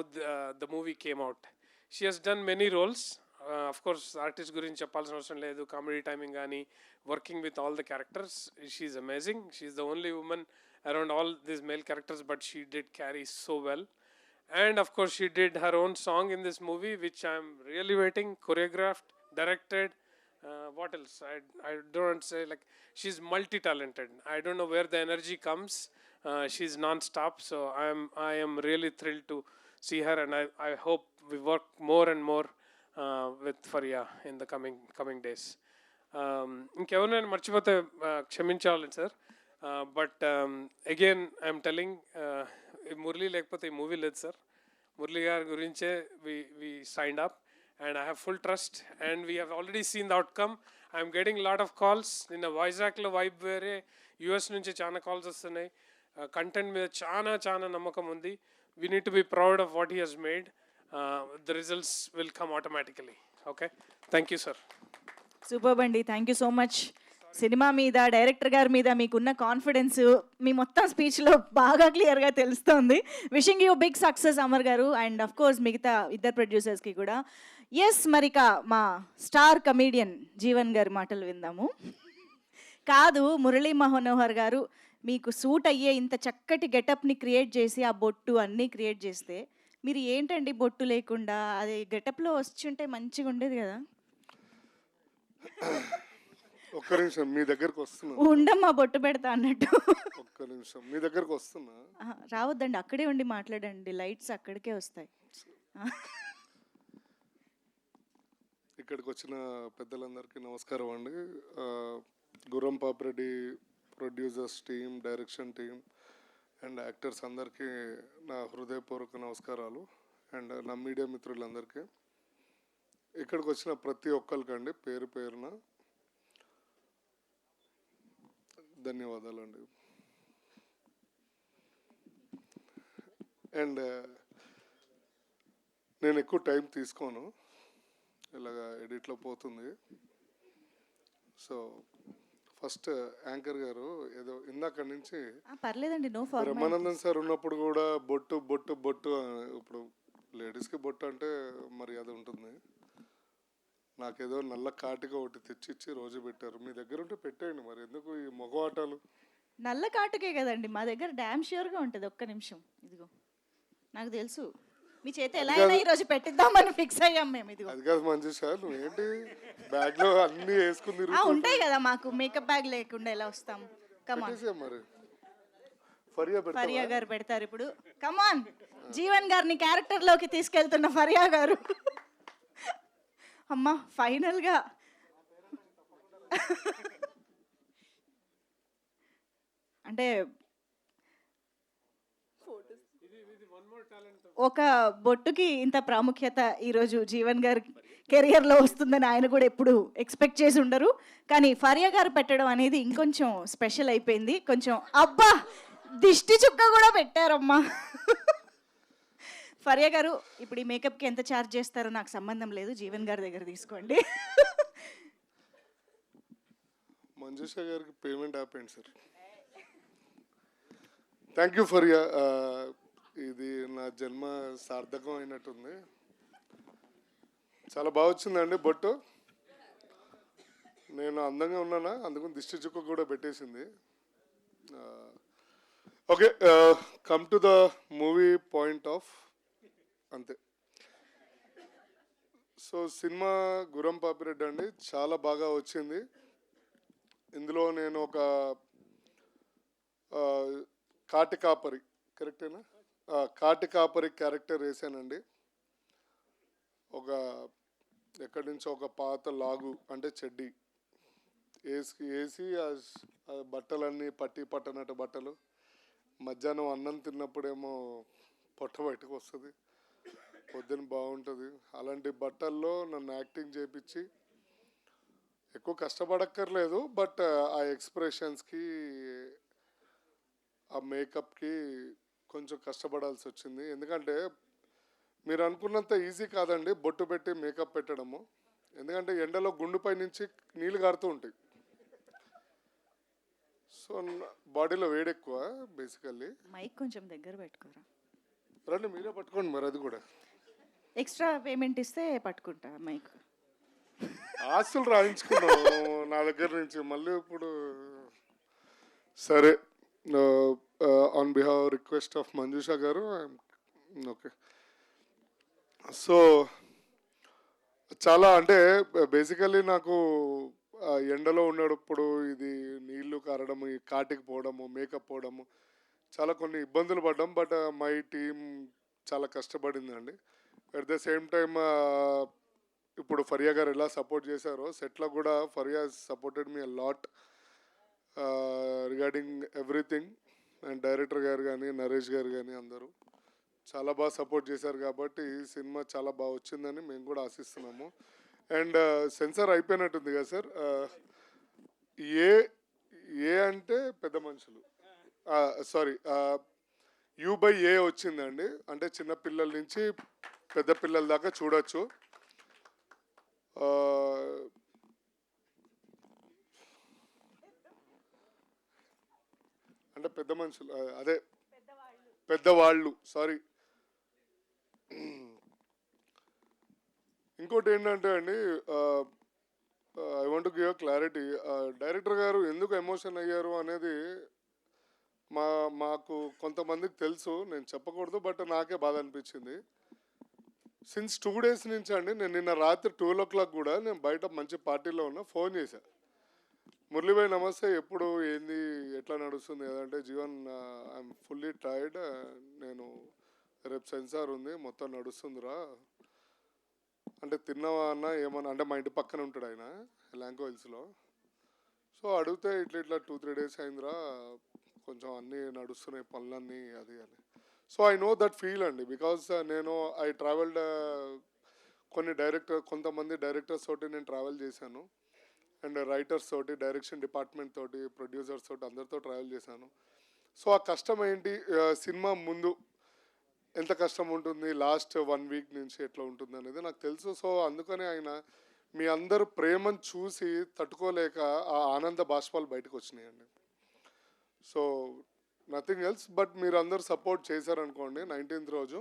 the movie came out. She has done many roles. Of course, artist gurinchi cheppalsina avasaram ledu. Comedy timing gaani, working with all the characters, she is amazing. She is the only woman around all these male characters, but she did carry so well. And of course, she did her own song in this movie, which I am really waiting. Choreographed, directed. What else? I don't say, like, she's multi-talented. I don't know where the energy comes. She's non-stop. So I am really thrilled to see her, and I hope we work more and more with Fariya in the coming days. ఇంకెవరైనా మర్చిపోతే క్షమించాలి sir. But again I'm telling, Murali లేకపోతే ఈ movie లేదు sir. Murali గారి గురించే we signed up. And I have full trust, and we have already seen the outcome. I am getting a lot of calls. In the Vizag vibe vere US nunchi chana calls vastunnai. Content మీద చాలా నమ్మకం ఉంది. We need to be proud of what he has made. The results will come automatically. Okay, thank you sir. Super అండి, thank you so much. Cinema మీద, director గారి మీద మీకున్న confidence మీ మొత్తం స్పీచ్లో బాగా క్లియర్గా తెలుస్తుంది. Wishing you big success Amar garu, and of course మిగతా ఇద్దరు ప్రొడ్యూసర్స్కి కూడా. ఎస్, మరిక మా స్టార్ కమీడియన్ జీవన్ గారి మాటలు విందాము. కాదు, మురళీ మనోహర్ గారు మీకు సూట్ అయ్యే ఇంత చక్కటి గెటప్ని క్రియేట్ చేసి, ఆ బొట్టు అన్నీ క్రియేట్ చేస్తే, మీరు ఏంటండి బొట్టు లేకుండా అది గెటప్లో వచ్చుంటే మంచిగా ఉండేది కదా. ఒక్క నిమిషం, మీ దగ్గరకు వస్తున్నా. ఉండమ్మా, బొట్టు పెడతా అన్నట్టు. ఒక్క నిమిషం, మీ దగ్గరకు వస్తున్నా. రావద్దండి, అక్కడే ఉండి మాట్లాడండి, లైట్స్ అక్కడికే వస్తాయి. ఇక్కడికి వచ్చిన పెద్దలందరికీ నమస్కారం అండి. గుర్రం Papireddy producers team, direction team and actors అందరికీ నా హృదయపూర్వక నమస్కారాలు. అండ్ నా మీడియా మిత్రులందరికీ, ఇక్కడికి వచ్చిన ప్రతి ఒక్కరికండి పేరు పేరున ధన్యవాదాలండి. అండ్ నేను ఎక్కువ టైం తీసుకోను, ఇలాగా ఎడిట్లో పోతుంది. సో ఫస్ట్ యాంకర్ గారు ఏదో ఇందాక నుంచి పర్లేదండి, నో బ్రహ్మానందన్ సార్ ఉన్నప్పుడు కూడా బొట్టు బొట్టు బొట్టు, ఇప్పుడు లేడీస్కి బొట్టు అంటే మర్యాద ఉంటుంది. నాకేదో నల్ల కాటిగా ఒకటి తెచ్చిచ్చి రోజు పెట్టారు. మీ దగ్గర ఉంటే పెట్టేయండి, మరి ఎందుకు ఈ మగవాటాలు? నల్ల కాటుకే కదండి మా దగ్గర, డ్యామ్ ష్యూర్గా ఉంటుంది. ఒక్క నిమిషం, ఇదిగో నాకు తెలుసు, మీ చేతి ఎలా అయినా ఈరోజు పెట్టిద్దామని ఫిక్స్ అయ్యాం మేము. ఇదిగో అది కాదు మంచి సార్, నువ్వేంటి బ్యాగ్లో అన్నీ వేసుకుని ఉంటాయి కదా, మాకు మేకప్ బ్యాగ్ లేకుండా ఎలా వస్తాం. కమాన్, మరి ఫరియా గారు పెడతారు ఇప్పుడు. కమాన్, జీవన్ గారిని క్యారెక్టర్లోకి తీసుకెళ్తున్న ఫరియా గారు. అమ్మా, ఫైనల్గా అంటే ఒక బొట్టుకి ఇంత ప్రాముఖ్యత ఈరోజు జీవన్ గారి కెరియర్లో వస్తుందని ఆయన కూడా ఎప్పుడు ఎక్స్పెక్ట్ చేసి ఉండరు. కానీ ఫరియా గారు పెట్టడం అనేది ఇంకొంచెం స్పెషల్ అయిపోయింది. కొంచెం అబ్బా దిష్టి చుక్క కూడా పెట్టారమ్మా. ఫరియా గారు ఇప్పుడు ఈ మేకప్కి ఎంత ఛార్జ్ చేస్తారో నాకు సంబంధం లేదు, జీవన్ గారి దగ్గర తీసుకోండి. మంజుష గారికి పేమెంట్ ఆపేయండి సార్. Thank you Faria. ఇది నా జన్మ సార్థకం అయినట్టుంది. చాలా బాగా వచ్చిందండి బొట్టు. నేను అందంగా ఉన్నానా, అందుకని దిష్టి చుక్క కూడా పెట్టేసింది. Okay, come to the movie point of అంతే. సో సినిమా గుర్రం పాపిరెడ్డి అండి చాలా బాగా వచ్చింది. ఇందులో నేను ఒక కాటి కాపరి, కరెక్టేనా, కాటి కాపరి క్యారెక్టర్ వేసానండి. ఒక ఎక్కడి నుంచో ఒక పాత లాగు అంటే చెడ్డి వేసి ఆ బట్టలన్నీ పట్టనట్టు బట్టలు, మధ్యాహ్నం అన్నం తిన్నప్పుడేమో పొట్ట బయటకు వస్తుంది, పొద్దున బాగుంటుంది. అలాంటి బట్టల్లో నన్ను యాక్టింగ్ చేయించి ఎక్కువ కష్టపడక్కర్లేదు, బట్ ఆ ఎక్స్ప్రెషన్స్కి ఆ మేకప్కి కొంచెం కష్టపడాల్సి వచ్చింది. ఎందుకంటే మీరు అనుకున్నంత ఈజీ కాదండి బొట్టు పెట్టి మేకప్ పెట్టడము. ఎందుకంటే ఎండలో గుండుపై నుంచి నీళ్ళు కారుతూ ఉంటాయి. సో బాడీలో వేడి ఎక్కువ బేసికల్లీ. మైక్ కొంచెం దగ్గర పెట్టుకోరా. రండి మీరే పట్టుకోండి మరి, అది కూడా ఎక్స్ట్రా పేమెంట్ ఇస్తే పట్టుకుంటా మైక్. ఆస్తులు రాయించుకున్నాం నా దగ్గర నుంచి మళ్ళీ ఇప్పుడు. సరే, on behalf request of Manjusha గారు, ఓకే. సో చాలా అంటే బేసికల్లీ నాకు ఎండలో ఉన్నప్పుడు ఇది నీళ్లు కారడము, ఈ కాటికి పోవడము, మేకప్ పోవడము, చాలా కొన్ని ఇబ్బందులు పడ్డాం. బట్ మై టీమ్ చాలా కష్టపడిందండి. అట్ ద సేమ్ టైమ్ ఇప్పుడు ఫరియా గారు ఎలా సపోర్ట్ చేశారో సెట్లో కూడా Faria supported me a lot regarding everything. And director గారు కానీ నరేష్ గారు కానీ అందరూ చాలా బాగా సపోర్ట్ చేశారు. కాబట్టి ఈ సినిమా చాలా బాగా వచ్చిందని మేము కూడా ఆశిస్తున్నాము. అండ్ సెన్సార్ అయిపోయినట్టుంది కదా సార్. ఏ అంటే పెద్ద మనుషులు, సారీ U/A వచ్చిందండి. అంటే చిన్న పిల్లల నుంచి పెద్ద పిల్లల దాకా చూడొచ్చు. అంటే పెద్ద మనుషులు, అదే పెద్దవాళ్ళు, సారీ. ఇంకోటి ఏంటంటే అండి, I want to give clarity. Director గారు ఎందుకు ఎమోషన్ అయ్యారు అనేది మాకు కొంతమందికి తెలుసు, నేను చెప్పకూడదు, బట్ నాకే బాధ అనిపించింది. సిన్స్ 2 days నుంచి అండి, నేను నిన్న రాత్రి 12 o'clock కూడా నేను బయట మంచి పార్టీలో ఉన్నా, ఫోన్ చేశా, మురళీభాయ్ నమస్తే, ఎప్పుడు ఏంది ఎట్లా నడుస్తుంది కదంటే, జీవన్ ఐఎమ్ ఫుల్లీ టైర్డ్, నేను రేపు సెన్సార్ ఉంది మొత్తం నడుస్తుందిరా అంటే, తిన్నావా అన్న ఏమన్నా అంటే, మా ఇంటి పక్కన ఉంటాడు ఆయన ల్యాంకో హిల్స్లో. సో అడిగితే ఇట్లా 2-3 days అయిందిరా, కొంచెం అన్నీ నడుస్తున్నాయి పనులన్నీ అది అని. So I know that feel అండి, బికాస్ నేను ఐ ట్రావెల్డ్ కొంతమంది డైరెక్టర్స్ తోటి నేను ట్రావెల్ చేశాను, అండ్ రైటర్స్ తోటి, డైరెక్షన్ డిపార్ట్మెంట్ తోటి, ప్రొడ్యూసర్స్ తోటి అందరితో ట్రావెల్ చేశాను. సో ఆ కష్టం ఏంటి, సినిమా ముందు ఎంత కష్టం ఉంటుంది, లాస్ట్ 1 week నుంచి ఎట్లా ఉంటుంది అనేది నాకు తెలుసు. సో అందుకనే ఆయన మీ అందరు ప్రేమను చూసి తట్టుకోలేక ఆ ఆనంద బాష్పాలు బయటకు వచ్చినాయండి. సో నథింగ్ ఎల్స్, బట్ మీరు అందరు సపోర్ట్ చేశారనుకోండి, 19th రోజు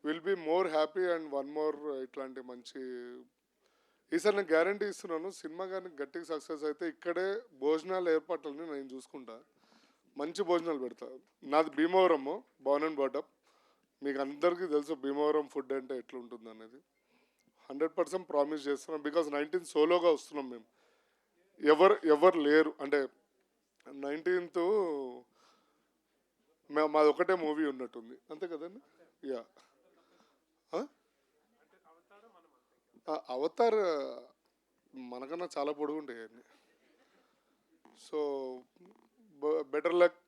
will be more happy. And one more ఇట్లాంటి మంచి, ఈసారి నేను గ్యారంటీ ఇస్తున్నాను, సినిమా కానీ గట్టిగా సక్సెస్ అయితే ఇక్కడే భోజనాల ఏర్పాట్లని నేను చూసుకుంటా, మంచి భోజనాలు పెడతా. నాది భీమవరము, బోర్న్ అండ్ బాటప్, మీకు అందరికీ తెలుసు భీమవరం ఫుడ్ అంటే ఎట్లుంటుంది అనేది. 100% ప్రామిస్ చేస్తున్నాం, బికాజ్ 19th సోలోగా వస్తున్నాం మేము, ఎవరు లేరు అంటే 19th మాది ఒకటే మూవీ ఉన్నట్టుంది, అంతే కదండి. యా, అవతార్ మనకన్నా చాలా పొడుగు ఉంటాయి అన్నీ. So better luck.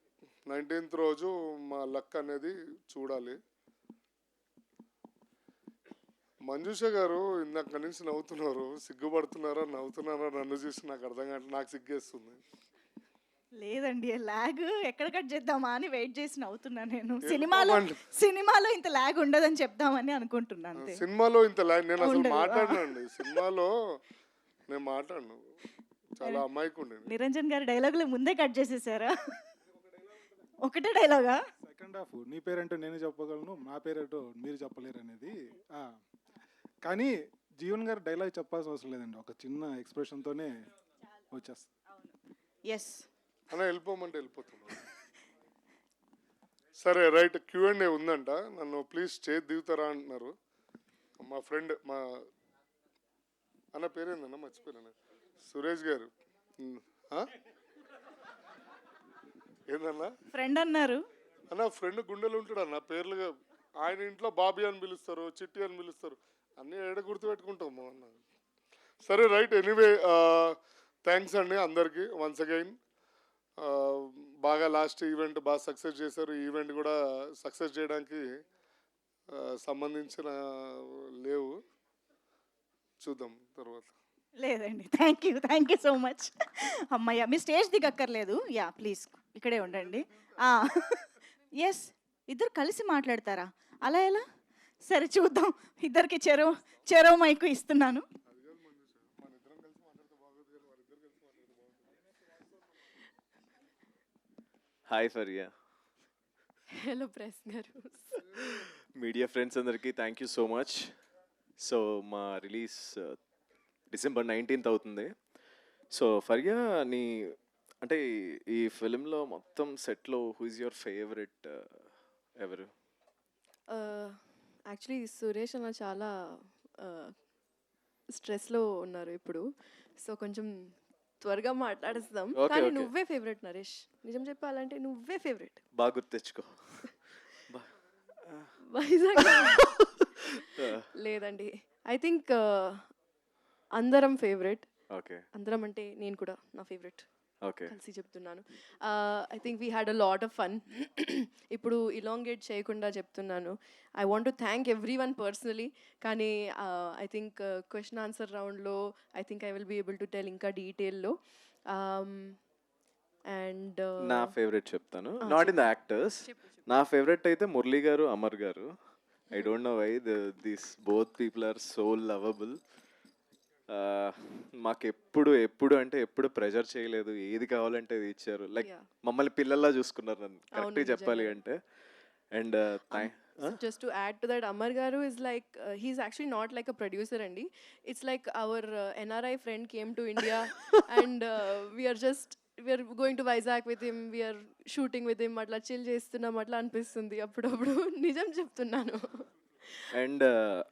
19th రోజు మా లక్ అనేది చూడాలి. మంజుష గారు ఇందాక నుంచి నవ్వుతున్నారు, సిగ్గుపడుతున్నారా నవ్వుతున్నారా నన్ను చూసి నాకు అర్థం కావట్లేదు, నాకు సిగ్గేస్తుంది. లేదండి, లాగ్ ఎక్కడ కట్ చేద్దామా అని వెయిట్ చేసి నవ్వుతున్నా నేను. వెళ్ళిపోమండి. సినిమాలో ఇంత లాగ్ ఉండదని చెప్దామని అనుకుంటున్నాను అంతే. సినిమాలో ఇంత నేను అసలు ఉండదు. మాట్లాడినండి, సినిమాలో నేను మాట్లాడను, చాలా అమాయకుండి. నిరంజన్ గారి డైలాగులు ముందే కట్ చేసేసారా? ఒకటే డైలాగా? సెకండ్ హాఫ్ నీ పేరేంటో నేను చెప్పగలను, నా పేరేంటో మీరు చెప్పలేరు అనేది. కానీ జీవన్ గారు డైలాగ్ చెప్పాల్సిన అవసరం లేదండి, ఒక చిన్న ఎక్స్ప్రెషన్తోనే వచ్చేస్తుంది. ఎస్ అలా వెళ్ళిపోమంటే వెళ్ళిపోతున్నాను. సరే రైట్, Q&A ఉందంట, నన్ను ప్లీజ్ స్టేజ్ దిగుతారా అంటున్నారు. మా ఫ్రెండ్ మా అన్న పేరేందన్న మర్చిపోయాను, సురేష్ గారు. ఏందన్నా ఫ్రెండ్ అన్నారు. అన్న ఫ్రెండ్ గుండెలు ఉంటాడు అన్న, పేర్లుగా ఆయన ఇంట్లో బాబీ అని పిలుస్తారు, చిట్టి అని పిలుస్తారు, అన్నీ ఏడ గుర్తుపెట్టుకుంటాము అన్న. సరే రైట్, ఎనీవే థ్యాంక్స్ అండి అందరికీ వన్స్ అగైన్. బాగా లాస్ట్ ఈవెంట్ బాగా సక్సెస్ చేశారు. ఈ ఈవెంట్ కూడా సక్సెస్ చేయడానికి సంబంధించిన లేవు, చూద్దాం తర్వాత. లేదండి, థ్యాంక్ యూ సో మచ్. అమ్మయ్య, మీ స్టేజ్ దిగక్కర్లేదు. యా ప్లీజ్ ఇక్కడే ఉండండి. ఎస్, ఇద్దరు కలిసి మాట్లాడతారా? అలా ఎలా? సరే చూద్దాం, ఇద్దరికి చెరో మైకు ఇస్తున్నాను. హాయ్ ఫరియా. హలో ప్రెస్ గారు. మీడియా ఫ్రెండ్స్ అందరికీ thank you so much. So మా రిలీజ్ December 19th అవుతుంది. సో ఫరియా, నీ అంటే ఈ ఫిలింలో మొత్తం సెట్లో హూ ఇస్ యువర్ ఫేవరెట్ ఎవరు? యాక్చువల్లీ సురేష్ అన్న చాలా స్ట్రెస్లో ఉన్నారు ఇప్పుడు, సో కొంచెం త్వరగా మాట్లాడేస్తాం. కానీ నువ్వే ఫేవరెట్ నరేష్, నిజం చెప్పాలంటే నువ్వే ఫేవరెట్. బాగా గుర్తు తెచ్చుకో. వైజాగ్ లేదండి, ఐ థింక్ అందరం ఫేవరెట్. ఓకే, అందరం అంటే నేను కూడా నా ఫేవరెట్ ఓకే కలిసి చెప్తున్నాను. I think we had a lot of fun. ఇప్పుడు ఇలాంగేట్ చేయకుండా చెప్తున్నాను, I want to thank everyone personally. కానీ ఐ థింక్ క్వశ్చన్ ఆన్సర్ రౌండ్లో I think I will be able to tell ఇంకా డీటెయిల్లో. అండ్ నా ఫేవరెట్ చెప్తాను, నాట్ ఇన్ ద యాక్టర్స్. నా ఫేవరెట్ అయితే Murali garu, Amar garu. I don't no why this both people are so lovable. మాకు ఎప్పుడు అంటే ఎప్పుడు ప్రెజర్ చేయలేదు, ఏది కావాలంటే అది ఇచ్చారు. లైక్ మమ్మల్ని పిల్లల్లా చూసుకున్నారు నన్ను, కరెక్ట్గా చెప్పాలి అంటే. And just to add to that, Amar Garu is like he's actually not like a producer andi, it's like our NRI friend came to India and we are going to Vizag with him, we are shooting with him, atla chill chestunnam atla anpistundi appudu nijam cheptunnanu. And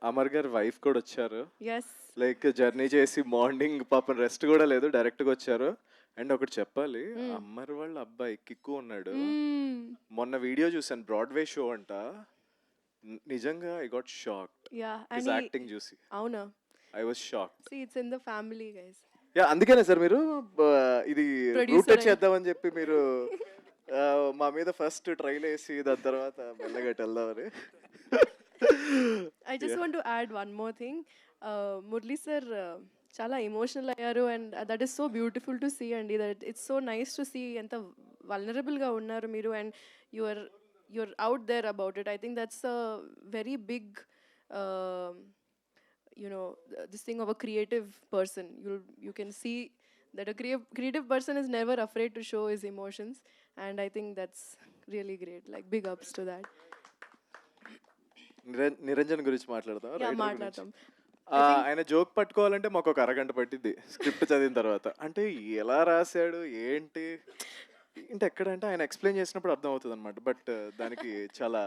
Amar గారు wife కూడా వచ్చారు. yes, like journey చేసి morning పాపం rest కూడా లేదు, డైరెక్ట్గా వచ్చారు. And ఒకటి చెప్పాలి, అమ్మర్ వాళ్ళ అబ్బాయి కిక్కు ఉన్నాడు. మొన్న వీడియో చూసాను, బ్రాడ్వే షో అంట. నిజంగా I got shocked his acting చూసి. అవునా? I was shocked. see it's in the family guys. Yeah, అందుకనే సార్ మీరు ఇది రూట్ చేద్దామని చెప్పి మీరు మా మీద ఫస్ట్ ట్రైల్ వేసి దాని తర్వాత మెల్లగట్టి వెళ్దామని. I just want to add one more thing. Murli sir చాలా ఎమోషనల్ అయ్యారు, and that is so beautiful to see అండి. That it's so nice to see ఎంత వల్నరబుల్గా ఉన్నారు మీరు, and you're out there about it. I think that's a very big this thing of a creative person. You can see that a creative person is never afraid to show his emotions, and I think that's really great. Like big ups to that. Niranjan గురించి మాట్లాడతాం. మాట్లాడతాం. ఆయన joke పట్టుకోవాలంటే మాకు ఒక అరగంట పట్టింది script చదివిన తర్వాత. అంటే ఎలా రాశాడు ఏంటి అంటే ఎక్కడంటే ఆయన ఎక్స్ప్లెయిన్ చేసినప్పుడు అర్థం అవుతుంది అనమాట. బట్ దానికి చాలా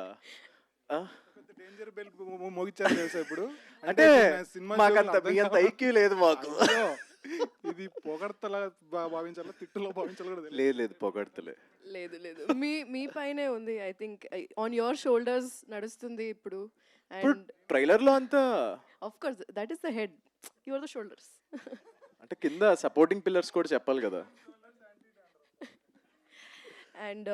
డేంజర్ బెల్ మోగించారు తెలుసా ఇప్పుడు. అంటే మాకంత మీ అంత ఐక్యూ లేదు మాకు. ఇది పొగడతలా భావించాలా, తిట్టులో భావించాలి కూడా లేదు పొగడతలే లేదు మీ పైనే ఉంది. I think on your shoulders నడుస్తుంది ఇప్పుడు. ట్రైలర్ లో అంతా of course that is the head, you are the shoulders. అంటే కింద సపోర్టింగ్ పిల్లర్స్ కూడా చెప్పాలి కదా. And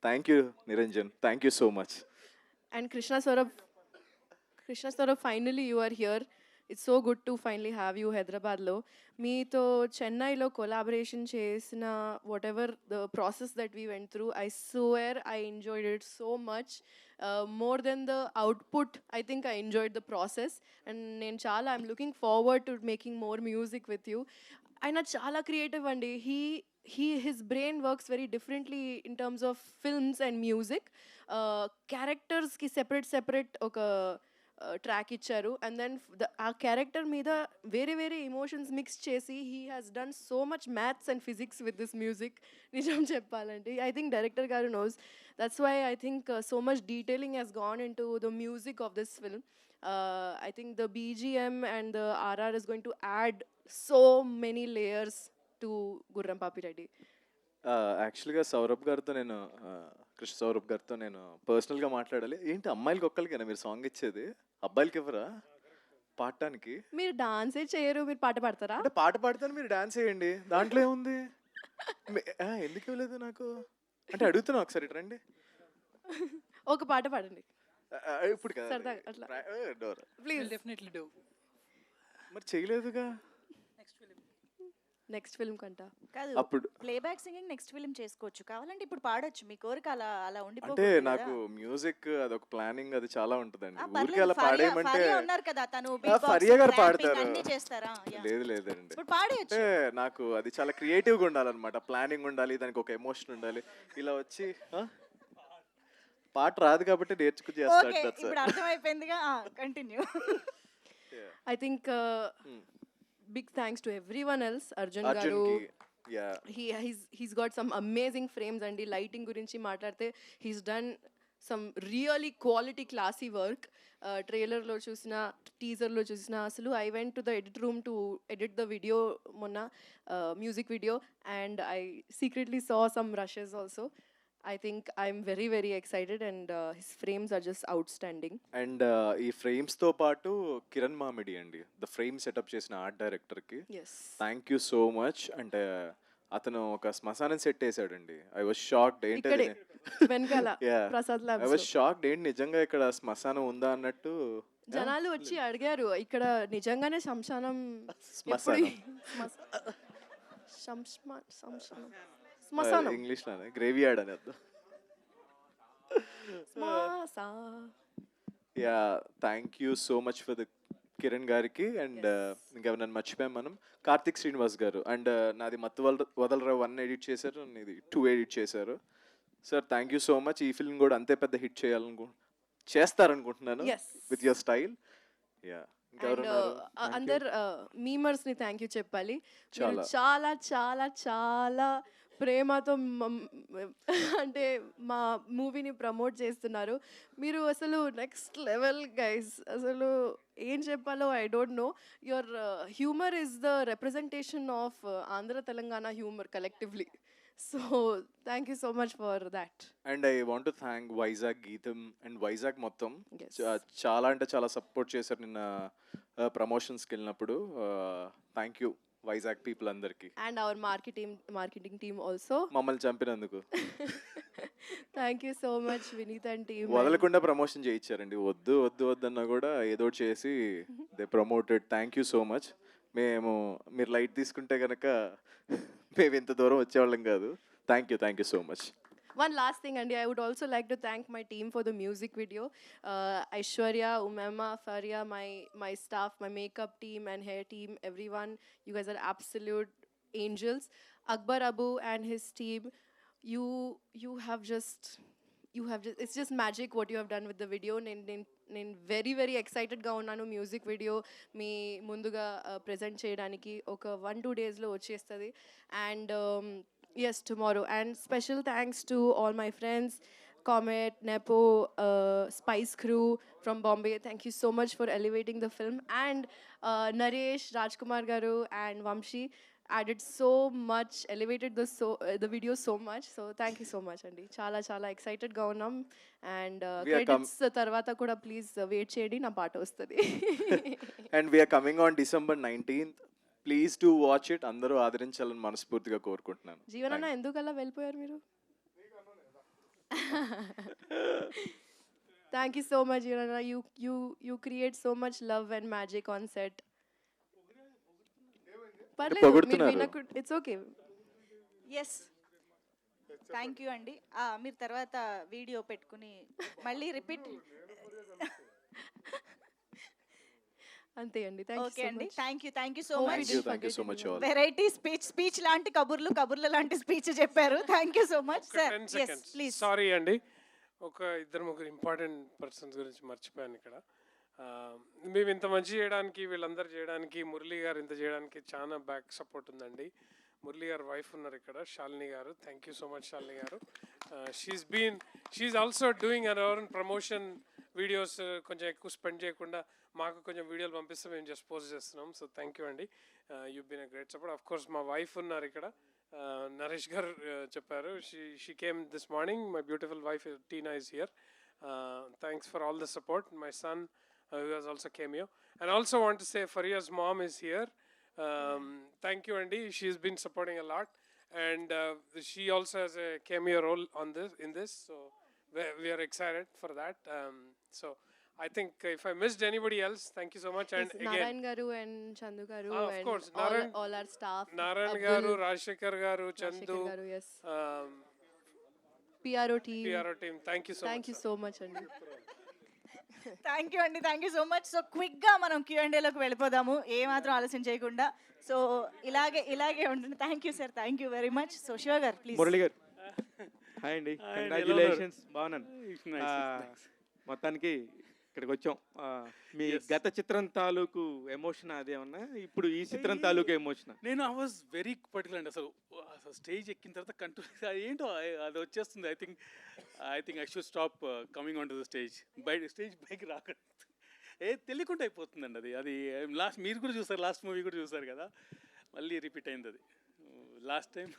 thank you Niranjan, thank you so much. and Krishna Saurabh, finally you are here. It's so good to finally have you Hyderabadlo. మీతో చెన్నైలో collaboration చేసిన whatever the process that we went through, I swear I enjoyed it so much. More than the output, I think I enjoyed the process. And నేను చాలా I'm looking forward to making more music with you. ఆయన చాలా creative అండి. His brain works very differently in terms of films and music. క్యారెక్టర్స్కి separate ఒక track ఇచ్చారు and then ఆ character మీద వేరే ఎమోషన్స్ మిక్స్ చేసి he has done so much maths and physics with this music. నిజం చెప్పాలంటే I think director garu knows. That's why I think so much detailing has gone into the music of this film. I think the BGM and the RR is going to add so many layers to Gurram Papi Reddy. యాక్చువల్గా సౌరభ్ గారితో నేను కృష్ణ సౌరభ్ గారితో నేను పర్సనల్గా మాట్లాడాలి. ఏంటి అమ్మాయిలకి ఒక్కరికైనా మీరు సాంగ్ ఇచ్చేది, అబ్బాయిలకి ఎవరా పాడటానికి? మీరు డాన్సే చేయరు, మీరు పాట పాడతారా? అంటే పాట పాడతాను, మీరు డాన్స్ చేయండి, దాంట్లో ఏముంది? ఎందుకు ఇవ్వలేదు నాకు అంటే అడుగుతున్నా, ఒకసారి రండి ఒక పాట పాడండి ఇప్పుడు సరదాగా అట్లా ప్లీజ్. Definitely do. మరి చేయలేదుగా. నెక్స్ట్ ఫిల్మ్ కంట కాదు, అప్పుడు ప్లేబ్యాక్ సింగింగ్ నెక్స్ట్ ఫిల్మ్ చేసుకోవచ్చు, కావాలంటే ఇప్పుడు పాడొచ్చు, మీ కోరిక అలా అంటే ఉండిపోతుంది. నాకు మ్యూజిక్ అదొక ప్లానింగ్ అది చాలా ఉంటుందండి. ఊరికి పర్లేదు, అలా పాడేయమంటే ఉన్నారు కదా, తను ఫరియా గారు పాడతారు. అన్ని చేస్తారా? లేదండి, ఇప్పుడు పాడేయచ్చు. అంటే నాకు అది చాలా క్రియేటివ్గా ఉండాలన్నమాట. ప్లానింగ్ ఉండాలి, దానికి ఒక ఎమోషన్ ఉండాలి. ఇలా వచ్చి పాట రాదు కాబట్టి నేర్చుకుని ఓకే, చేస్తాడు. ఇప్పుడు అర్థమైపోయిందిగా, continue. I think big thanks to everyone else. Arjun garu, he's got some amazing frames and lighting gurinchi maatladte he's done some really quality classy work. Trailer lo chusina, teaser lo chusina, asalu I went to the edit room to edit the video monna music video and I secretly saw some rushes also. I think I'm very excited and his frames are just outstanding. అండ్ ఈ frames తో పాటు కిరణ్ మామిడి అండి, the frame setup చేసిన art director కి thank you so much. అంటే అతను ఒక శ్మశానం సెట్ వేసాడండి. I was shocked. ఏంటది వెనకాల Prasad labs. I was shocked, ఏంటి నిజంగా ఇక్కడ శ్మశానం ఉందా అన్నట్టు జనాలు వచ్చి అడిగారు, ఇక్కడ నిజంగానే శ్మశానం ఇంగ్లీష్ లోనే గ్రేవీ యార్డ్ అని అర్థం. Yeah, thank you so much for the Kiran గారికి. అండ్ ఇంకెవరైనా మర్చిపోయాం మనం, కార్తిక్ శ్రీనివాస్ గారు. అండ్ నాది మత్తు వదలరావు 1 ఎడిట్ చేశారు, ఇది 2 ఎడిట్ చేశారు. Sir thank you so much. ఈ ఫిల్మ్ కూడా అంతే పెద్ద హిట్ చేస్తారనుకుంటున్నాను విత్ యువర్ స్టైల్. యా, అందరు మీమర్స్ ని థ్యాంక్ యూ చెప్పాలి. చాలా చాలా చాలా ప్రేమతో అంటే మా మూవీని ప్రమోట్ చేస్తున్నారు. మీరు అసలు నెక్స్ట్ లెవెల్ గైస్. అసలు ఏం చెప్పాలో I don't no. Your humour is the representation of Andhra Telangana humour collectively. So thank you so much for that. And I want to thank Vizag గీతం అండ్ వైజాగ్ మొత్తం చాలా అంటే చాలా సపోర్ట్ చేశారు నిన్న ప్రమోషన్స్కి వెళ్ళినప్పుడు. థ్యాంక్ యూ వైజాగ్ పీపుల్ అందరికి. And our marketing team also మమ్మల్ని చంపినందుకు thank you so much. Vineet and team వదలకుండా ప్రమోషన్ చేయించారండి. వద్దు అన్నా కూడా ఏదో చేసి they promoted. Thank you so much. మీరు లైట్ తీసుకుంటే కనుక మేము ఇంత దూరం వచ్చేవాళ్ళం కాదు. Thank you so much. One last thing, Andy, I would also like to thank my team for the music video. Aishwarya, Umema, Faria, my staff, my makeup team and hair team, everyone. You guys are absolute angels. Akbar Abu and his team, you have just, it's just magic what you have done with the video. నేను very excited గా ఉన్నాను. Music video మీ ముందుగా present చేయడానికి ఒక 1-2 డేస్లో వచ్చేస్తుంది. And yes, tomorrow. And special thanks to all my friends, Comet, Nepo, Spice Crew from Bombay. Thank you so much for elevating the film. And Naresh, Rajkumar Garu and Vamshi added so much, elevated the video so much. So thank you so much, Andy. Chala excited ga unnam. And credits tarvata kuda please wait cheyandi, na paata vastadi. And we are coming on December 19th. Please to watch it. అందరూ ఆదరించాలని మనస్ఫూర్తిగా కోరుకుంటున్నాను. జీవనన్న ఎందుకలా వెళ్ళిపోయారు మీరు? Thank you so much జీవనన్న. You create so much love and magic on set. పర్లేదు, it's okay. Yes, thank you అండి. మీరు తర్వాత వీడియో పెట్టుకుని మళ్ళీ రిపీట్. అంతే అండి. ఓకే అండి, thank you so much. all. Variety speech లాంటి కబుర్ల లాంటి స్పీచ్ చెప్పారు. Thank you so much sir. Please. Sorry అండి, ఒక ఇద్దరు ముగ్గురు ఇంపార్టెంట్ పర్సన్స్ గురించి మర్చిపోయాను ఇక్కడ. మేము ఇంత మంచి చేయడానికి, వీళ్ళందరూ చేయడానికి, మురళి గారు ఇంత చేయడానికి చాలా బ్యాక్ సపోర్ట్ ఉందండి. మురళి గారు వైఫ్ ఉన్నారు ఇక్కడ, Shalini garu. Thank you so much Shalini garu. She's also doing our own promotion videos. కొంచెం ఎక్కువ స్పెండ్ చేయకుండా మాకు కొంచెం వీడియోలు పంపిస్తే మేము జస్ట్ పోస్ట్ చేస్తున్నాం. సో థ్యాంక్ యూ అండి, you been a great support. Of course మా వైఫ్ ఉన్నారు ఇక్కడ, నరేష్ గారు చెప్పారు. She came this morning. My beautiful wife Tina is here. Thanks for all the support. My son who has also came here. And also want to say Faria's mom is here. Thank you Andy, she's been supporting a lot, and she also has a cameo role in this, so we are excited for that. So I think if I missed anybody else, thank you so much. And Yes, again Narayan garu and Chandu garu of and course, all our staff. Narayan garu, Rajshekar garu, Chandu garu, yes. um, PRO team. thank you so Thank much. you so much Andy. Thank you అండి, thank you so much. So క్విక్గా మనం Q&Aలోకి వెళ్ళిపోదాము, ఏమాత్రం ఆలస్యం చేయకుండా. So ఇలాగే ఉంటుంది. Thank you sir, thank you very much. So Shiva గారు ప్లీజ్. మురళి గారు హాయ్ అండి, కంగ్రాచులేషన్స్. బాగున్నాను. మొత్తానికి ఇక్కడికి వచ్చాం. మీ గత చిత్రం తాలూకు ఎమోషన్ అదేమన్నా, ఇప్పుడు ఈ చిత్రం తాలూకు ఎమోషన్? నేను ఐ వాజ్ వెరీ పర్టికులర్ అండి. అసలు స్టేజ్ ఎక్కిన తర్వాత కంట్రోల్ ఏంటో అది వచ్చేస్తుంది. I think I should stop coming on to the stage. Stage bike రాకూడదు, తెలియకుండా అయిపోతుందండి అది. లాస్ట్ మీరు కూడా చూసారు, లాస్ట్ మూవీ కూడా చూసారు కదా, మళ్ళీ రిపీట్ అయింది అది లాస్ట్ టైం.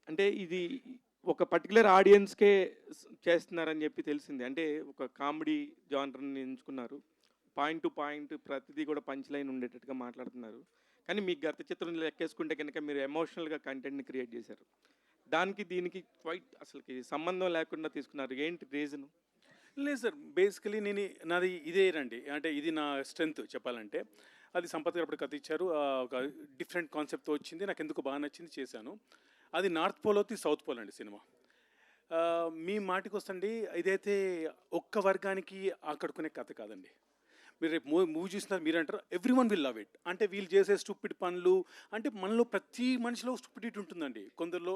అంటే ఇది ఒక పర్టికులర్ ఆడియన్స్కే చేస్తున్నారని చెప్పి తెలిసింది. అంటే ఒక కామెడీ జానర్ని ఎంచుకున్నారు, పాయింట్ టు పాయింట్ ప్రతిదీ కూడా పంచ్ లైన్ ఉండేటట్టుగా మాట్లాడుతున్నారు. కానీ మీ గత చిత్రం లెక్కేసుకుంటే కనుక మీరు ఎమోషనల్గా కంటెంట్ని క్రియేట్ చేశారు. దానికి దీనికి క్వైట్ అసలుకి సంబంధం లేకుండా తీసుకున్నారు. ఏంటి రీజను? లేదు సార్, బేసికలీ నాది ఇదే రండి. అంటే ఇది నా స్ట్రెంగ్త్ చెప్పాలంటే. అది సంపత్ గారు అప్పుడు కథ ఇచ్చారు, ఒక డిఫరెంట్ కాన్సెప్ట్తో వచ్చింది, నాకు ఎందుకు బాగా నచ్చింది, చేశాను. అది నార్త్ పోల్ అవుతుంది, సౌత్ పోల్ అండి సినిమా. మీ మాటికి వస్తండి, ఇదైతే ఒక్క వర్గానికి ఆకట్టుకునే కథ కాదండి. మీరు రేపు మూవీ చూసినారు, మీరు అంటారు every one will love it. అంటే వీళ్ళు చేసే స్టూపిడ్ పనులు, అంటే మనలో ప్రతి మనిషిలో స్టూపిడిటీ ఉంటుందండి. కొందరిలో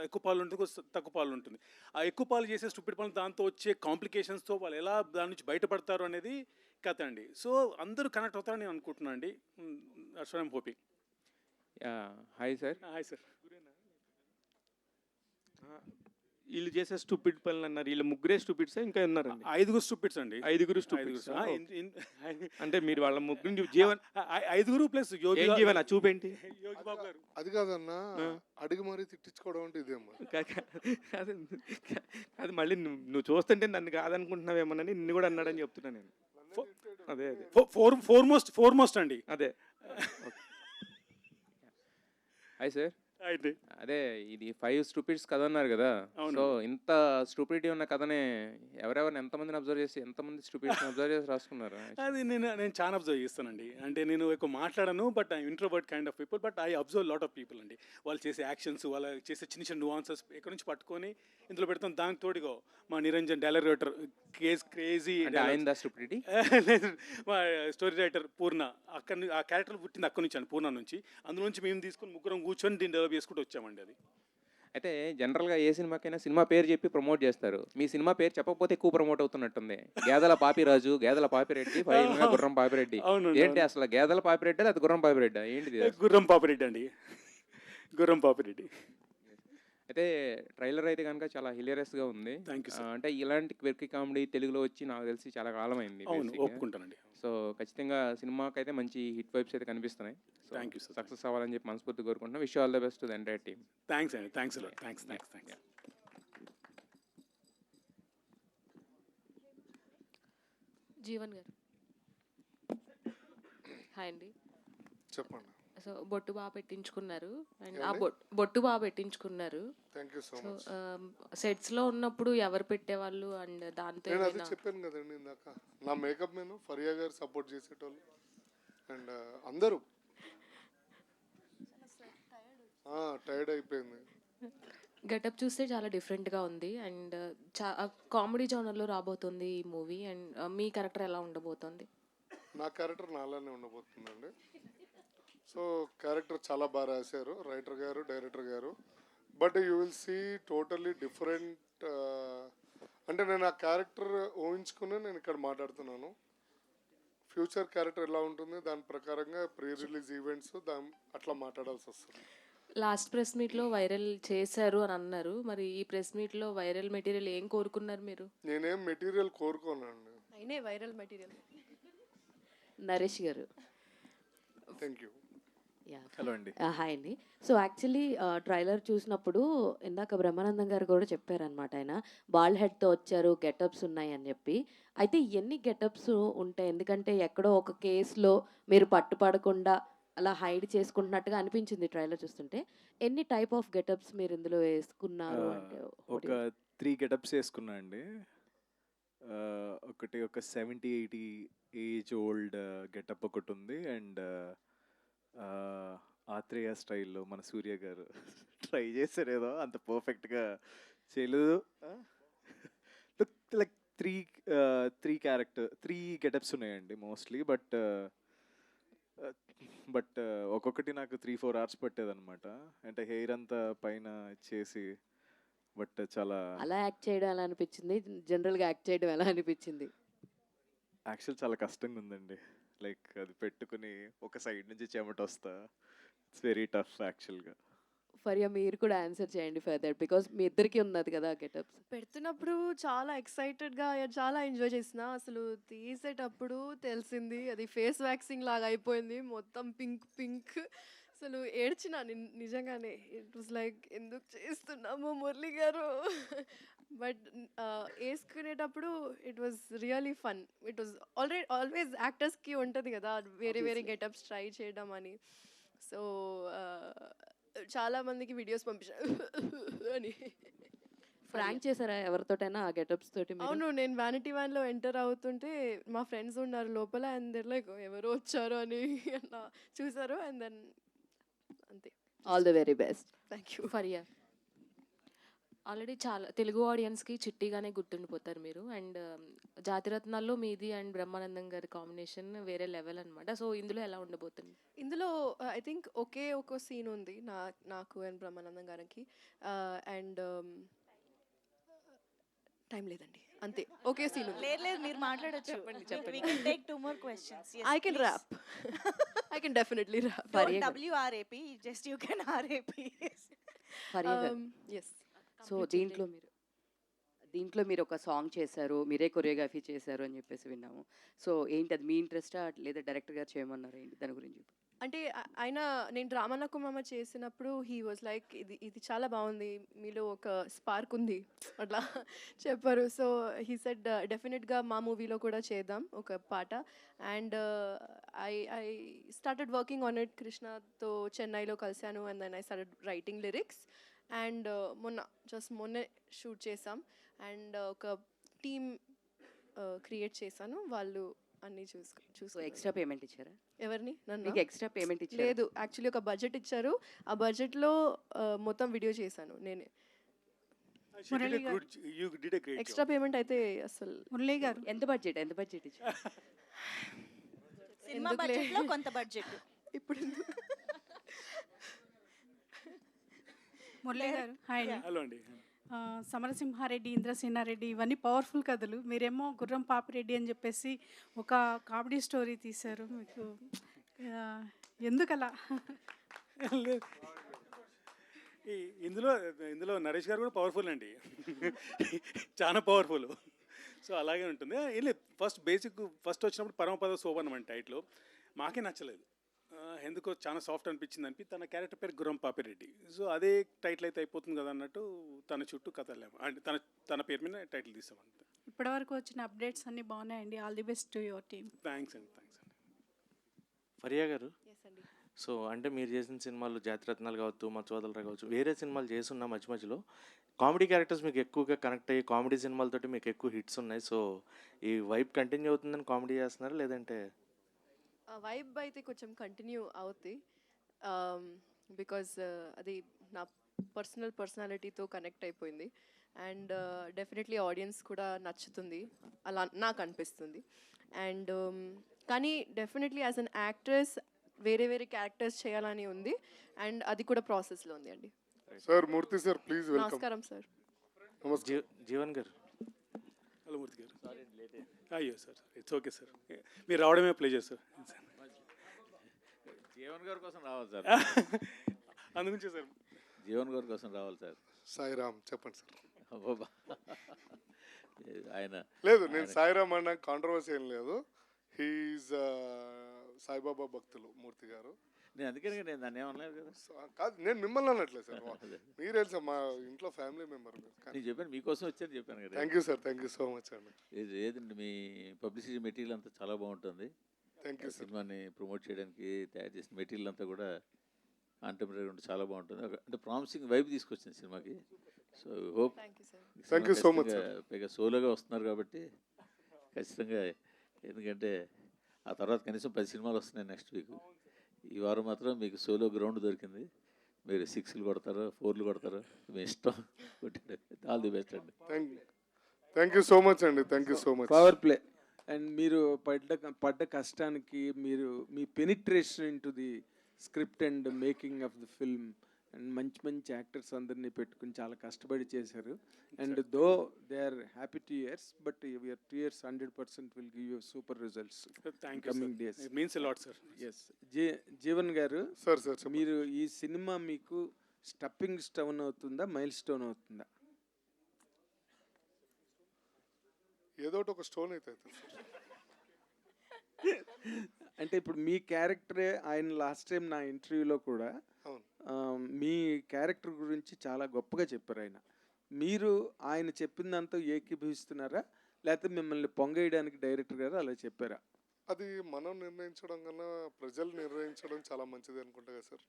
ఎక్కువ పాలు ఉంటుంది, తక్కువ పాలు ఉంటుంది. ఆ ఎక్కువ పాలు చేసే స్టూపిడ్ పనులు, దాంతో వచ్చే కాంప్లికేషన్స్తో వాళ్ళు ఎలా దాని నుంచి బయటపడతారు అనేది కథ అండి. సో అందరూ కనెక్ట్ అవుతారని నేను అనుకుంటున్నాను అండి. That's what I'm hoping. Hi sir. Hi sir. వీళ్ళు చేసే స్టూపిడ్ పనులు అన్నారు, వీళ్ళు ముగ్గురే స్టూపిడ్స్ ఇంకా ఉన్నారండి? 5 స్టూపిడ్స్ అండి. 5 స్టూపిడ్స్. అంటే మీరు వాళ్ళ ముగ్గురు జీవన్ 5 ప్లస్ జీవన్ చూపేంటి? యోగి బాబు గారు. అది కాదన్నా, అడిగి మరీ తిట్టించుకోవడం అంటే ఇదేమో. అది మళ్ళీ నువ్వు చూస్తుంటే నన్ను కాదనుకుంటున్నావేమోనని నిన్ను కూడా అన్నాడని చెప్తున్నా నేను. అదే ఫోర్మోస్ట్ అండి. అదే. Hi sir. అయితే అదే ఇది 5 స్టూపిడ్స్ కథ అన్నారు కదా. సో ఇంత స్టూపిడిటీ ఉన్న కథనే ఎవరెవరిని ఎంతమందిని అబ్జర్వ్ చేసి ఎంతమంది స్టూపిడ్స్ని అబ్జర్వ్ చేసి రాసుకున్నారు? అది నేను చాలా అబ్జర్వ్ చేస్తానండి. అంటే నేను ఎక్కువ మాట్లాడను, but I introvert kind of people, but I observe lot of people అండి. వాళ్ళు చేసే యాక్షన్స్, వాళ్ళు చేసే చిన్న చిన్న నువాన్సెస్ ఎక్కడి నుంచి పట్టుకొని ఇందులో పెడతాం. దానికి తోడుగా మా నిరంజన్ డైరెక్టర్ క్రేజీ స్టూపిడిటీ, మా స్టోరీ రైటర్ పూర్ణ, అక్కడ ఆ క్యారెక్టర్ పుట్టింది అక్కడి నుంచి అండి, పూర్ణ నుంచి. అందులో నుంచి మేము తీసుకొని ముగ్గురం కూర్చొని దీన్ని డెవలప్ చేసుకుంటూ వచ్చామండి. అది అయితే జనరల్గా ఏ సినిమాకైనా సినిమా పేరు చెప్పి ప్రమోట్ చేస్తారు. మీ సినిమా పేరు చెప్పకపోతే ఎక్కువ ప్రమోట్ అవుతున్నట్టుంది. గేదెల పాపిరాజు, గేదెల పాపిరెడ్డి, ఫైనల్గా గుర్రం పాపిరెడ్డి. ఏంటి అసలు గేదెల పాపిరెడ్డి అది గుర్రం పాపిరెడ్డి ఏంటిది? గుర్రం పాపిరెడ్డి అండి, గుర్రం పాపిరెడ్డి. అయితే ట్రైలర్ అయితే కనుక చాలా హిలేరియస్గా ఉంది. అంటే ఇలాంటి క్విర్కీ కామెడీ తెలుగులో వచ్చి నాకు తెలిసి చాలా కాలం అయింది. ఒప్పుకుంటానండి. సో ఖచ్చితంగా సినిమాకి అయితే మంచి హిట్ వైబ్స్ అయితే కనిపిస్తున్నాయి. Thank you. సక్సెస్ అవ్వాలని చెప్పి మనస్ఫూర్తి కోరుకుంటున్నాను. Wish all the best to the entire team. Thanks అండి. థ్యాంక్స్. జీవన్ గారు హాయ్ అండి. చెప్పండి. సో బొట్టు బాగా పెట్టించుకున్నారు అండ్ ఆ ఏమండి? బొట్టు బాగా పెట్టించుకున్నారు. Thank you so so much. సెట్స్లో ఉన్నప్పుడు ఎవరు పెట్టేవాళ్ళు అండ్ దాంతో నేను అది ఏమైనా చెప్పాను కదండి ఇందాక, నా మేకప్ నేను ఫరియా గారు సపోర్ట్ చేసేటోళ్ళు అండ్ అందరూ టైర్డ్ అయిపోయింది. గెటప్ చూస్తే చాలా డిఫరెంట్గా ఉంది అండ్ కామెడీ జోనర్లో రాబోతుంది ఈ మూవీ అండ్ మీ క్యారెక్టర్ ఎలా ఉండబోతుంది? నా క్యారెక్టర్ నాలానే ఉండబోతుందండి. సో క్యారెక్టర్ చాలా బాగా రాశారు రైటర్ గారు, డైరెక్టర్ గారు. But you will see totally different. అంటే నేను ఆ క్యారెక్టర్ ఊహించుకుని నేను ఇక్కడ మాట్లాడుతున్నాను. ఫ్యూచర్ క్యారెక్టర్ ఎలా ఉంటుంది దాని ప్రకారంగా ప్రీ రిలీజ్ ఈవెంట్స్ అట్లా మాట్లాడాల్సి వస్తుంది. లాస్ట్ ప్రెస్ మీట్లో వైరల్ చేశారు అని అన్నారు. మరి ఈ ప్రెస్ మీట్లో వైరల్ మెటీరియల్ ఏం కోరుకున్నారు మీరు? నేనేం మెటీరియల్ కోరుకోనండి. అయినే viral material. Naresh garu. Thank you. Hello అండి. హాయ్ అండి. సో యాక్చువల్లీ ట్రైలర్ చూసినప్పుడు ఇందాక బ్రహ్మానందం గారు కూడా చెప్పారనమాట, ఆయన బాల్ హెడ్తో వచ్చారు, గెటప్స్ ఉన్నాయి అని చెప్పి. అయితే ఎన్ని గెటప్స్ ఉంటాయి? ఎందుకంటే ఎక్కడో ఒక కేసులో మీరు పట్టుపడకుండా అలా హైడ్ చేసుకుంటున్నట్టుగా అనిపించింది ట్రైలర్ చూస్తుంటే. ఎన్ని టైప్ ఆఫ్ గెటప్స్ మీరు ఇందులో వేసుకున్నారు అంటే? ఒక 3 గెటప్స్ వేసుకున్నా అండి. ఒకటి ఒక 70-80 ఏజ్ ఓల్డ్ గెటప్ ఒకటి ఉంది అండ్ ఆత్రేయ స్టైల్లో మన సూర్య గారు ట్రై చేశారు, ఏదో అంత పర్ఫెక్ట్గా చేయలేదు. లైక్ త్రీ గెటప్స్ ఉన్నాయండి మోస్ట్లీ. బట్ ఒక్కొక్కటి నాకు 3-4 hours పట్టేదన్నమాట. అంటే హెయిర్ అంతా పైన చేసి బట్ చాలా అలా యాక్ట్ చేయడం ఎలా అనిపించింది? జనరల్గా యాక్ట్ చేయడం ఎలా అనిపించింది? యాక్చువల్ చాలా కష్టంగా ఉందండి. లైక్ అది పెట్టుకుని ఒక సైడ్ నుంచి చెమట వస్తా. ఇట్స్ వెరీ టఫ్ యాక్చువల్గా. ఫరియా మీరు కూడా ఆన్సర్ చేయండి ఫర్దర్, బికాస్ మీ ఇద్దరికి ఉన్నది కదా గెటప్స్. పెడుతున్నప్పుడు చాలా ఎక్సైటెడ్గా చాలా ఎంజాయ్ చేసిన. అసలు తీసేటప్పుడు తెలిసింది అది ఫేస్ వ్యాక్సింగ్ లాగా అయిపోయింది, మొత్తం పింక్ పింక్. అసలు ఏడ్చిన నిజంగానే. ఇట్ వాజ్ లైక్ ఎందుకు చేస్తున్నాము మురళి గారు. బట్ వేసుకునేటప్పుడు it was really fun. It was always యాక్టర్స్కి ఉంటుంది కదా వేరే వేరే గెటప్స్ ట్రై చేయడం అని. సో చాలా మందికి వీడియోస్ పంపించారు అని. ఫ్రాంక్ చేశారా ఎవరితోటైనా ఆ గెటప్స్ తోటి మీరు? అవును, నేను వ్యానిటీ వ్యాన్లో ఎంటర్ అవుతుంటే మా ఫ్రెండ్స్ ఉన్నారు లోపల అండ్ దెర్ లైక్ ఎవరో వచ్చారు అని అట్లా చూసారు అండ్ దెన్ అంతే. All the very best. Thank you. Faria, already చాలా తెలుగు ఆడియన్స్కి చిట్టిగానే గుర్తుండిపోతారు మీరు అండ్ జాతిరత్నాల్లో మీది అండ్ బ్రహ్మానందం గారి కాంబినేషన్ వేరే లెవెల్ అనమాట. సో ఇందులో ఎలా ఉండబోతుంది? ఇందులో ఐ థింక్ ఒక సీన్ ఉంది నాకు అండ్ బ్రహ్మానందం గారికి అండ్ టైం లేదండి అంతే. ఒకే సీన్ ఉంది. లేదు మీరు మాట్లాడొచ్చు. చెప్పండి. We can take 2 more questions. Yes, I can please. rap. I can definitely rap. Don't WRAP, just you can RAP. Faria గారు. Yes. సో దీంట్లో మీరు ఒక సాంగ్ చేశారు, మీరే కొరియోగ్రఫీ చేశారు అని చెప్పేసి విన్నాము. సో ఏంటి అది, మీ ఇంట్రెస్టా లేదా డైరెక్టర్ గారు చేయమన్నారు ఏంటి దాని గురించి? అంటే ఆయన నేను డ్రామాలకు మామ చేసినప్పుడు హీ వాజ్ లైక్ ఇది చాలా బాగుంది, మీలో ఒక స్పార్క్ ఉంది అట్లా చెప్పారు. సో హీ సెడ్ డెఫినెట్గా మా మూవీలో కూడా చేద్దాం ఒక పాట. And I started working on it. కృష్ణతో చెన్నైలో కలిశాను and then I started writing lyrics and మొన్నే షూట్ చేసాం అండ్ ఒక టీమ్ క్రియేట్ చేశాను. వాళ్ళు అన్నీ చూసుకో. ఎక్స్ట్రా పేమెంట్ ఇచ్చారా? ఎవరిని? నన్ను? మీకు ఎక్స్ట్రా పేమెంట్ ఇచ్చారా? లేదు, యాక్చువల్లీ ఒక బడ్జెట్ ఇచ్చారు. ఆ బడ్జెట్లో మొత్తం వీడియో చేశాను నేనే. ఎక్స్ట్రా పేమెంట్ అయితే అసలు మురళి గారు ఎంత బడ్జెట్ ఇచ్చారు? సినిమా బడ్జెట్లో కొంత బడ్జెట్. ఇప్పుడు మురళి గారు హాయ్ అండి. హలో అండి. సమరసింహారెడ్డి, ఇంద్రసేనారెడ్డి ఇవన్నీ పవర్ఫుల్ కథలు. మీరేమో గుర్రం పాపిరెడ్డి అని చెప్పేసి ఒక కామెడీ స్టోరీ తీశారు. మీకు ఎందుకలా? ఇందులో నరేష్ గారు కూడా పవర్ఫుల్ అండి. చాలా పవర్ఫుల్. సో అలాగే ఉంటుంది. ఫస్ట్ వచ్చినప్పుడు పరమపద శోభనం అని టైటిల్ మాకే నచ్చలేదు. ఎందుకో చాలా సాఫ్ట్ అనిపించింది తన క్యారెక్టర్ పేరు గుర్రం పాపిరెడ్డి. సో అదే టైటిల్ అయితే అయిపోతుంది కదా అన్నట్టు తన చుట్టూ కథలేము అంటే తన పేరు మీద టైటిల్ తీసామంటే. ఇప్పటివరకు వచ్చిన అప్డేట్స్ అన్నీ బాగున్నాయండి. All the best to your team. Thanks అండి. ఫరియా గారు, సో అంటే మీరు చేసిన సినిమాలు జాతిరత్నాలు కావచ్చు, మత్స్యవదలరా కావచ్చు, వేరే సినిమాలు చేస్తున్న మధ్య మధ్యలో కామెడీ క్యారెక్టర్స్ మీకు ఎక్కువగా కనెక్ట్ అయ్యి కామెడీ సినిమాలతోటి మీకు ఎక్కువ హిట్స్ ఉన్నాయి. సో ఈ వైబ్ కంటిన్యూ అవుతుందని కామెడీ చేస్తున్నారా లేదంటే? వైబ్ అయితే కొంచెం కంటిన్యూ అవుతుంది, బికాజ్ అది నా పర్సనాలిటీతో కనెక్ట్ అయిపోయింది. అండ్ డెఫినెట్లీ ఆడియన్స్ కూడా నచ్చుతుంది అలా నాకు అనిపిస్తుంది. అండ్ కానీ డెఫినెట్లీ యాజ్ అన్ యాక్ట్రెస్ వేరే వేరే క్యారెక్టర్స్ చేయాలని ఉంది, అండ్ అది కూడా ప్రాసెస్లో ఉంది అండి. Sir Murthy sir please welcome. నమస్కారం సార్. జీవన్ గారు. హలో మూర్తి గారు. అయ్యో సార్, ఇట్స్ ఓకే సార్, మీరు రావడమే ప్లేజర్ సార్. జీవన్ గారి కోసం రావాలి సార్. అందుగురించే సార్ జీవన్ గారి కోసం రావాలి సార్. సాయిరామ్ చెప్పండి సార్. ఆయన లేదు, నేను సాయిరామ్ అన్న కాంట్రవర్సీ ఏం లేదు. హీఈస్ సాయిబాబా భక్తులు మూర్తి గారు. నేను అందుకని నేను దాన్ని ఏమనలేదు కదా. కాదు, నేను మిమ్మల్ని అనట్లేదు సార్, మీరు తెలుసా మా ఇంట్లో ఫ్యామిలీ మెంబర్. నేను చెప్పాను మీకోసం వచ్చాను చెప్పాను కదా. Thank you sir, thank you so much అండి. ఏదండి మీ పబ్లిసిటీ మెటీరియల్ అంతా చాలా బాగుంటుంది. Thank you. సినిమాని ప్రమోట్ చేయడానికి తయారు చేసిన మెటీరియల్ అంతా కూడా కాంటెంపరీ ఉంటే చాలా బాగుంటుంది. అంటే ప్రామిసింగ్ వైబ్ తీసుకొచ్చింది సినిమాకి. So hope. Thank you so much. పైగా సోలోగా వస్తున్నారు కాబట్టి ఖచ్చితంగా, ఎందుకంటే ఆ తర్వాత కనీసం 10 సినిమాలు వస్తున్నాయి నెక్స్ట్ వీక్. ఈ వారం మాత్రం మీకు సోలో గ్రౌండ్ దొరికింది. మీరు 6లు కొడతారు, 4లు కొడతారు, మీ ఇష్టం. ఆల్ ది బెస్ట్ అండి. థ్యాంక్ యూ సో మచ్ అండి. Thank you so much. Power play. And మీరు పడ్డ కష్టానికి మీరు మీ penetration into the script and making of the film and మంచి మంచి యాక్టర్స్ అందరినీ పెట్టుకుని చాలా కష్టపడి చేశారు. And though they are happy 2 years, but your 2 years 100% will give you super results thank you coming days. It means a lot sir. Yes. Jeevan గారు, sir మీరు ఈ సినిమా మీకు స్టెప్పింగ్ స్టోన్ అవుతుందా, మైల్ స్టోన్ అవుతుందా? ఏదో ఒక స్టోన్ అయితే అంటే ఇప్పుడు మీ క్యారెక్టరే ఆయన లాస్ట్ టైం నా ఇంటర్వ్యూలో కూడా మీ క్యారెక్టర్ గురించి చాలా గొప్పగా చెప్పారు ఆయన. మీరు ఆయన చెప్పిందంతా ఏకీభవిస్తున్నారా, లేకపోతే మిమ్మల్ని పొంగేయడానికి డైరెక్టర్ గారు అలా చెప్పారా? అది మనం నిర్ణయించడం కన్నా ప్రజలు నిర్ణయించడం చాలా మంచిది అనుకుంటా కదా సార్.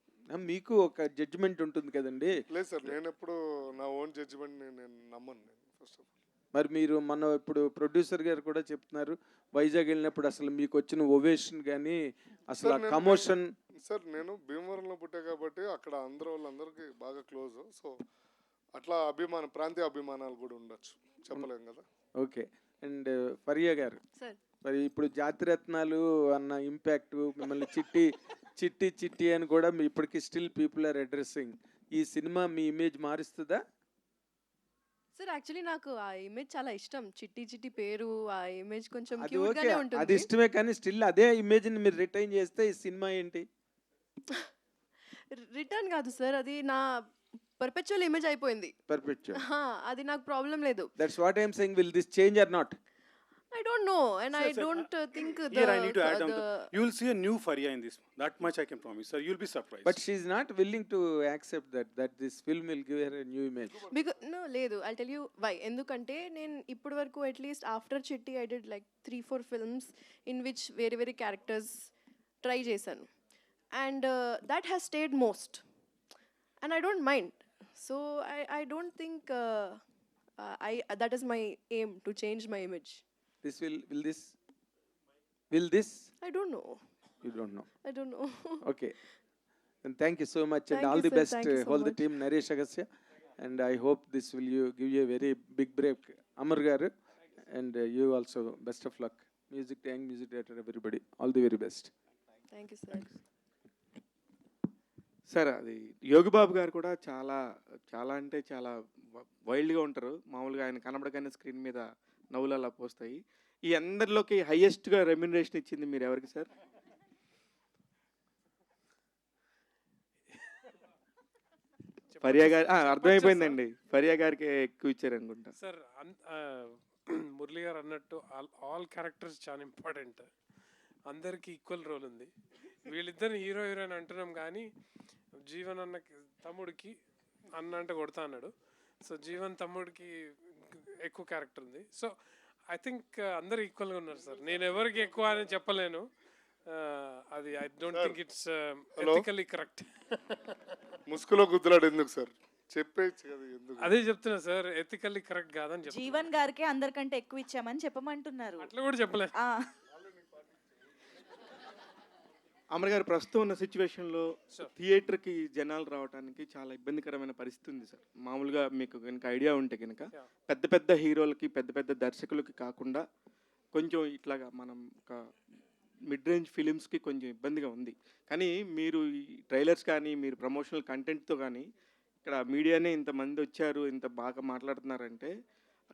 మీకు ఒక జడ్జిమెంట్ ఉంటుంది కదండి. లేదు సార్, నేను ఎప్పుడు నా ఓన్ జడ్జిమెంట్ నేను నమ్మను. ఫస్ట్ ఆఫ్ ఆల్ మరి మీరు మన ఇప్పుడు ప్రొడ్యూసర్ గారు కూడా చెప్తున్నారు, వైజాగ్ వెళ్ళినప్పుడు అసలు మీకు వచ్చిన ఓవేషన్ కానీ అసలు కమోషన్. సార్ నేను భీమవరంలో పుట్టా కాబట్టి అక్కడ వాళ్ళందరికీ బాగా క్లోజ్. సో అట్లా ప్రాంతీయ అభిమానాలు కూడా ఉండొచ్చు, చెప్పలేం కదా. ఓకే. అండ్ ఫరియా గారు, మరి ఇప్పుడు జాతిరత్నాలు అన్న ఇంపాక్ట్ మిమ్మల్ని చిట్టి చిట్టి అని కూడా ఇప్పటికీ స్టిల్ పీపుల్ ఆర్ అడ్రెస్సింగ్. ఈ సినిమా మీ ఇమేజ్ మారుస్తుందా? సార్ యాక్చువల్లీ నాకు ఆ ఇమేజ్ చాలా ఇష్టం. చిట్టి చిట్టి పేరు, ఆ ఇమేజ్ కొంచెం అది క్యూట్ ఓకే, గానే అది ఉంటుంది. ఇష్టమే, కానీ స్టిల్ అదే ఇమేజ్ ని మీరు రిటైన్ చేస్తే ఈ సినిమా ఏంటి? రిటర్న్ కాదు సార్, అది నా పర్పెచువల్ ఇమేజ్ అయిపోయింది. పర్ఫెక్ట్. అది నాకు ప్రాబ్లం లేదు. That's what I am saying. Will this change or not? I don't know, and I don't think Here I need to add on to, you will see a new Faria in this. That much I can promise, sir. You'll be surprised. But she is not willing to accept that this film will give her a new image. Because no, లేదు. I'll tell you why. ఎందుకంటే నేను ఇప్పటి వరకు at least after చిట్టి I did like 3-4 films in which very characters try చేశాను, and that has stayed most, and I don't mind. So I don't think that is my aim to change my image. This will this? I don't know. You don't know. I don't know. Okay. And thank you so much, and Thank all you, the sir. best, Thank you so all the much. team, Naresh Agasya, and I hope this will give you a very big break, Amar garu, and you also best of luck. Young music director, everybody, all the very best. Thank you, sir. Sir, అది యోగిబాబు గారు కూడా చాలా చాలా అంటే చాలా వైల్డ్గా ఉంటారు. మామూలుగా ఆయన కనబడగానే స్క్రీన్ మీద నవ్వులు అలా పోస్తాయి. ఈ అందరిలోకి హైయెస్ట్గా రెమ్యునరేషన్ ఇచ్చింది మీరు ఎవరికి సార్? ఫరియా గారు. అర్థమైపోయిందండి, ఫరియా గారికి ఎక్కువ ఇచ్చారు అనుకుంటా సార్. మురళి గారు అన్నట్టు ఆల్ క్యారెక్టర్స్ చాలా ఇంపార్టెంట్. అందరికి ఈక్వల్ రోల్ ఉంది. వీళ్ళిద్దరు హీరో హీరోయిన్ అంటున్నాం కానీ జీవన్ అన్న తమ్ముడికి అన్న అంటే కొడతా అన్నాడు. సో జీవన్ తమ్ముడికి ఎక్కువ క్యారెక్టర్ ఉంది. సో ఐ థింక్ అందరు ఈక్వల్గా ఉన్నారు సార్. నేను ఎవరికి ఎక్కువ అని చెప్పలేను. అది I don't think it's Hello? Ethically correct. ముసుగులో గుద్దులాడు ఎందుకు సార్? చెప్పేచ్చు కదా ఎందుకు? అదే చెప్తున్నా సార్, ఎథికల్లీ కరెక్ట్ కాదని చెప్తున్నా. జీవన్ గారికి అందరికంటే ఎక్కువ ఇచ్చామని చెప్పమంటున్నారు. అట్లా కూడా చెప్పలే. ఆ, అమర్ గారు ప్రస్తుతం ఉన్న సిచ్యువేషన్లో థియేటర్కి జనాలు రావడానికి చాలా ఇబ్బందికరమైన పరిస్థితి ఉంది సార్. మామూలుగా మీకు కనుక ఐడియా ఉంటే కనుక పెద్ద పెద్ద హీరోలకి పెద్ద పెద్ద దర్శకులకి కాకుండా కొంచెం ఇట్లాగా మనం ఒక మిడ్ రేంజ్ ఫిలిమ్స్కి కొంచెం ఇబ్బందిగా ఉంది. కానీ మీరు ఈ ట్రైలర్స్ కానీ మీరు ప్రమోషనల్ కంటెంట్తో కానీ ఇక్కడ మీడియానే ఇంతమంది వచ్చారు, ఇంత బాగా మాట్లాడుతున్నారంటే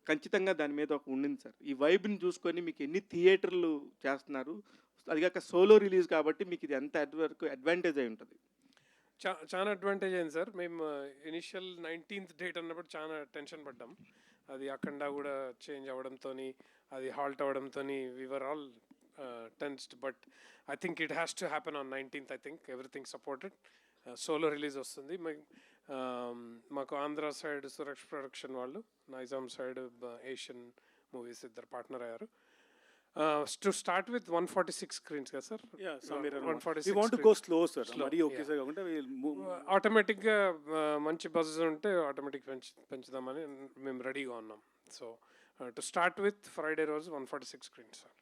ఖచ్చితంగా దాని మీద ఒక ఉండింది సార్. ఈ వైబ్ని చూసుకొని మీకు ఎన్ని థియేటర్లు చేస్తున్నారు, అది కాక సోలో రిలీజ్ కాబట్టి మీకు ఇది ఎంత వరకు అడ్వాంటేజ్ అయి ఉంటుంది? చాలా అడ్వాంటేజ్ అయింది సార్. మేము ఇనిషియల్ 19th డేట్ అన్నప్పుడు చాలా టెన్షన్ పడ్డాం. అది అఖండ కూడా చేంజ్ అవ్వడంతో, అది హాల్ట్ అవ్వడంతో we are all tensed. But I think it has to happen on 19th. I think everything supported. Solo release వస్తుంది. మాకు ఆంధ్ర సైడ్ సురక్ష ప్రొడక్షన్ వాళ్ళు, నైజాం సైడ్ ఏషియన్ మూవీస్ ఇద్దరు పార్ట్నర్ అయ్యారు. టు స్టార్ట్ విత్ 146 screens కదా sir? We want to go slow, sir. మరి ఒకేసారి కాకుండా ఆటోమేటిక్గా మంచి బజ్ ఉంటే ఆటోమేటిక్ పెంచుదామని మేము రెడీగా ఉన్నాం. So to start with Friday రోజు 146 screens సార్.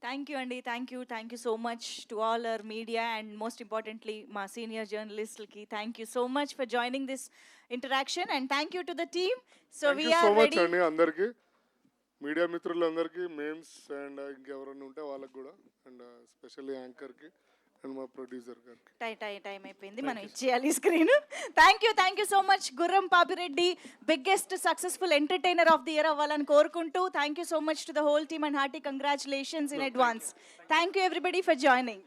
థ్యాంక్ యూ అండి. Thank you so much to all our media and most importantly మా సీనియర్ జర్నలిస్ట్లకి thank you so much for joining this interaction and thank you to the team. So so much అండి అందరికి, media మిత్రులందరికీ, memes and ఇంకెవరైనా ఉంటే వాళ్ళకి కూడా, and specially యాంకర్కి అండ్ మా ప్రొడ్యూసర్ గారికి. టైం అయిపోయింది, మనం ఇచ్చేయాలి screen. Thank you so much. Gurram Papireddy biggest successful entertainer of the year అవ్వాలని కోరుకుంటూ thank you so much to the whole team and hearty congratulations in advance. Thank you everybody for joining.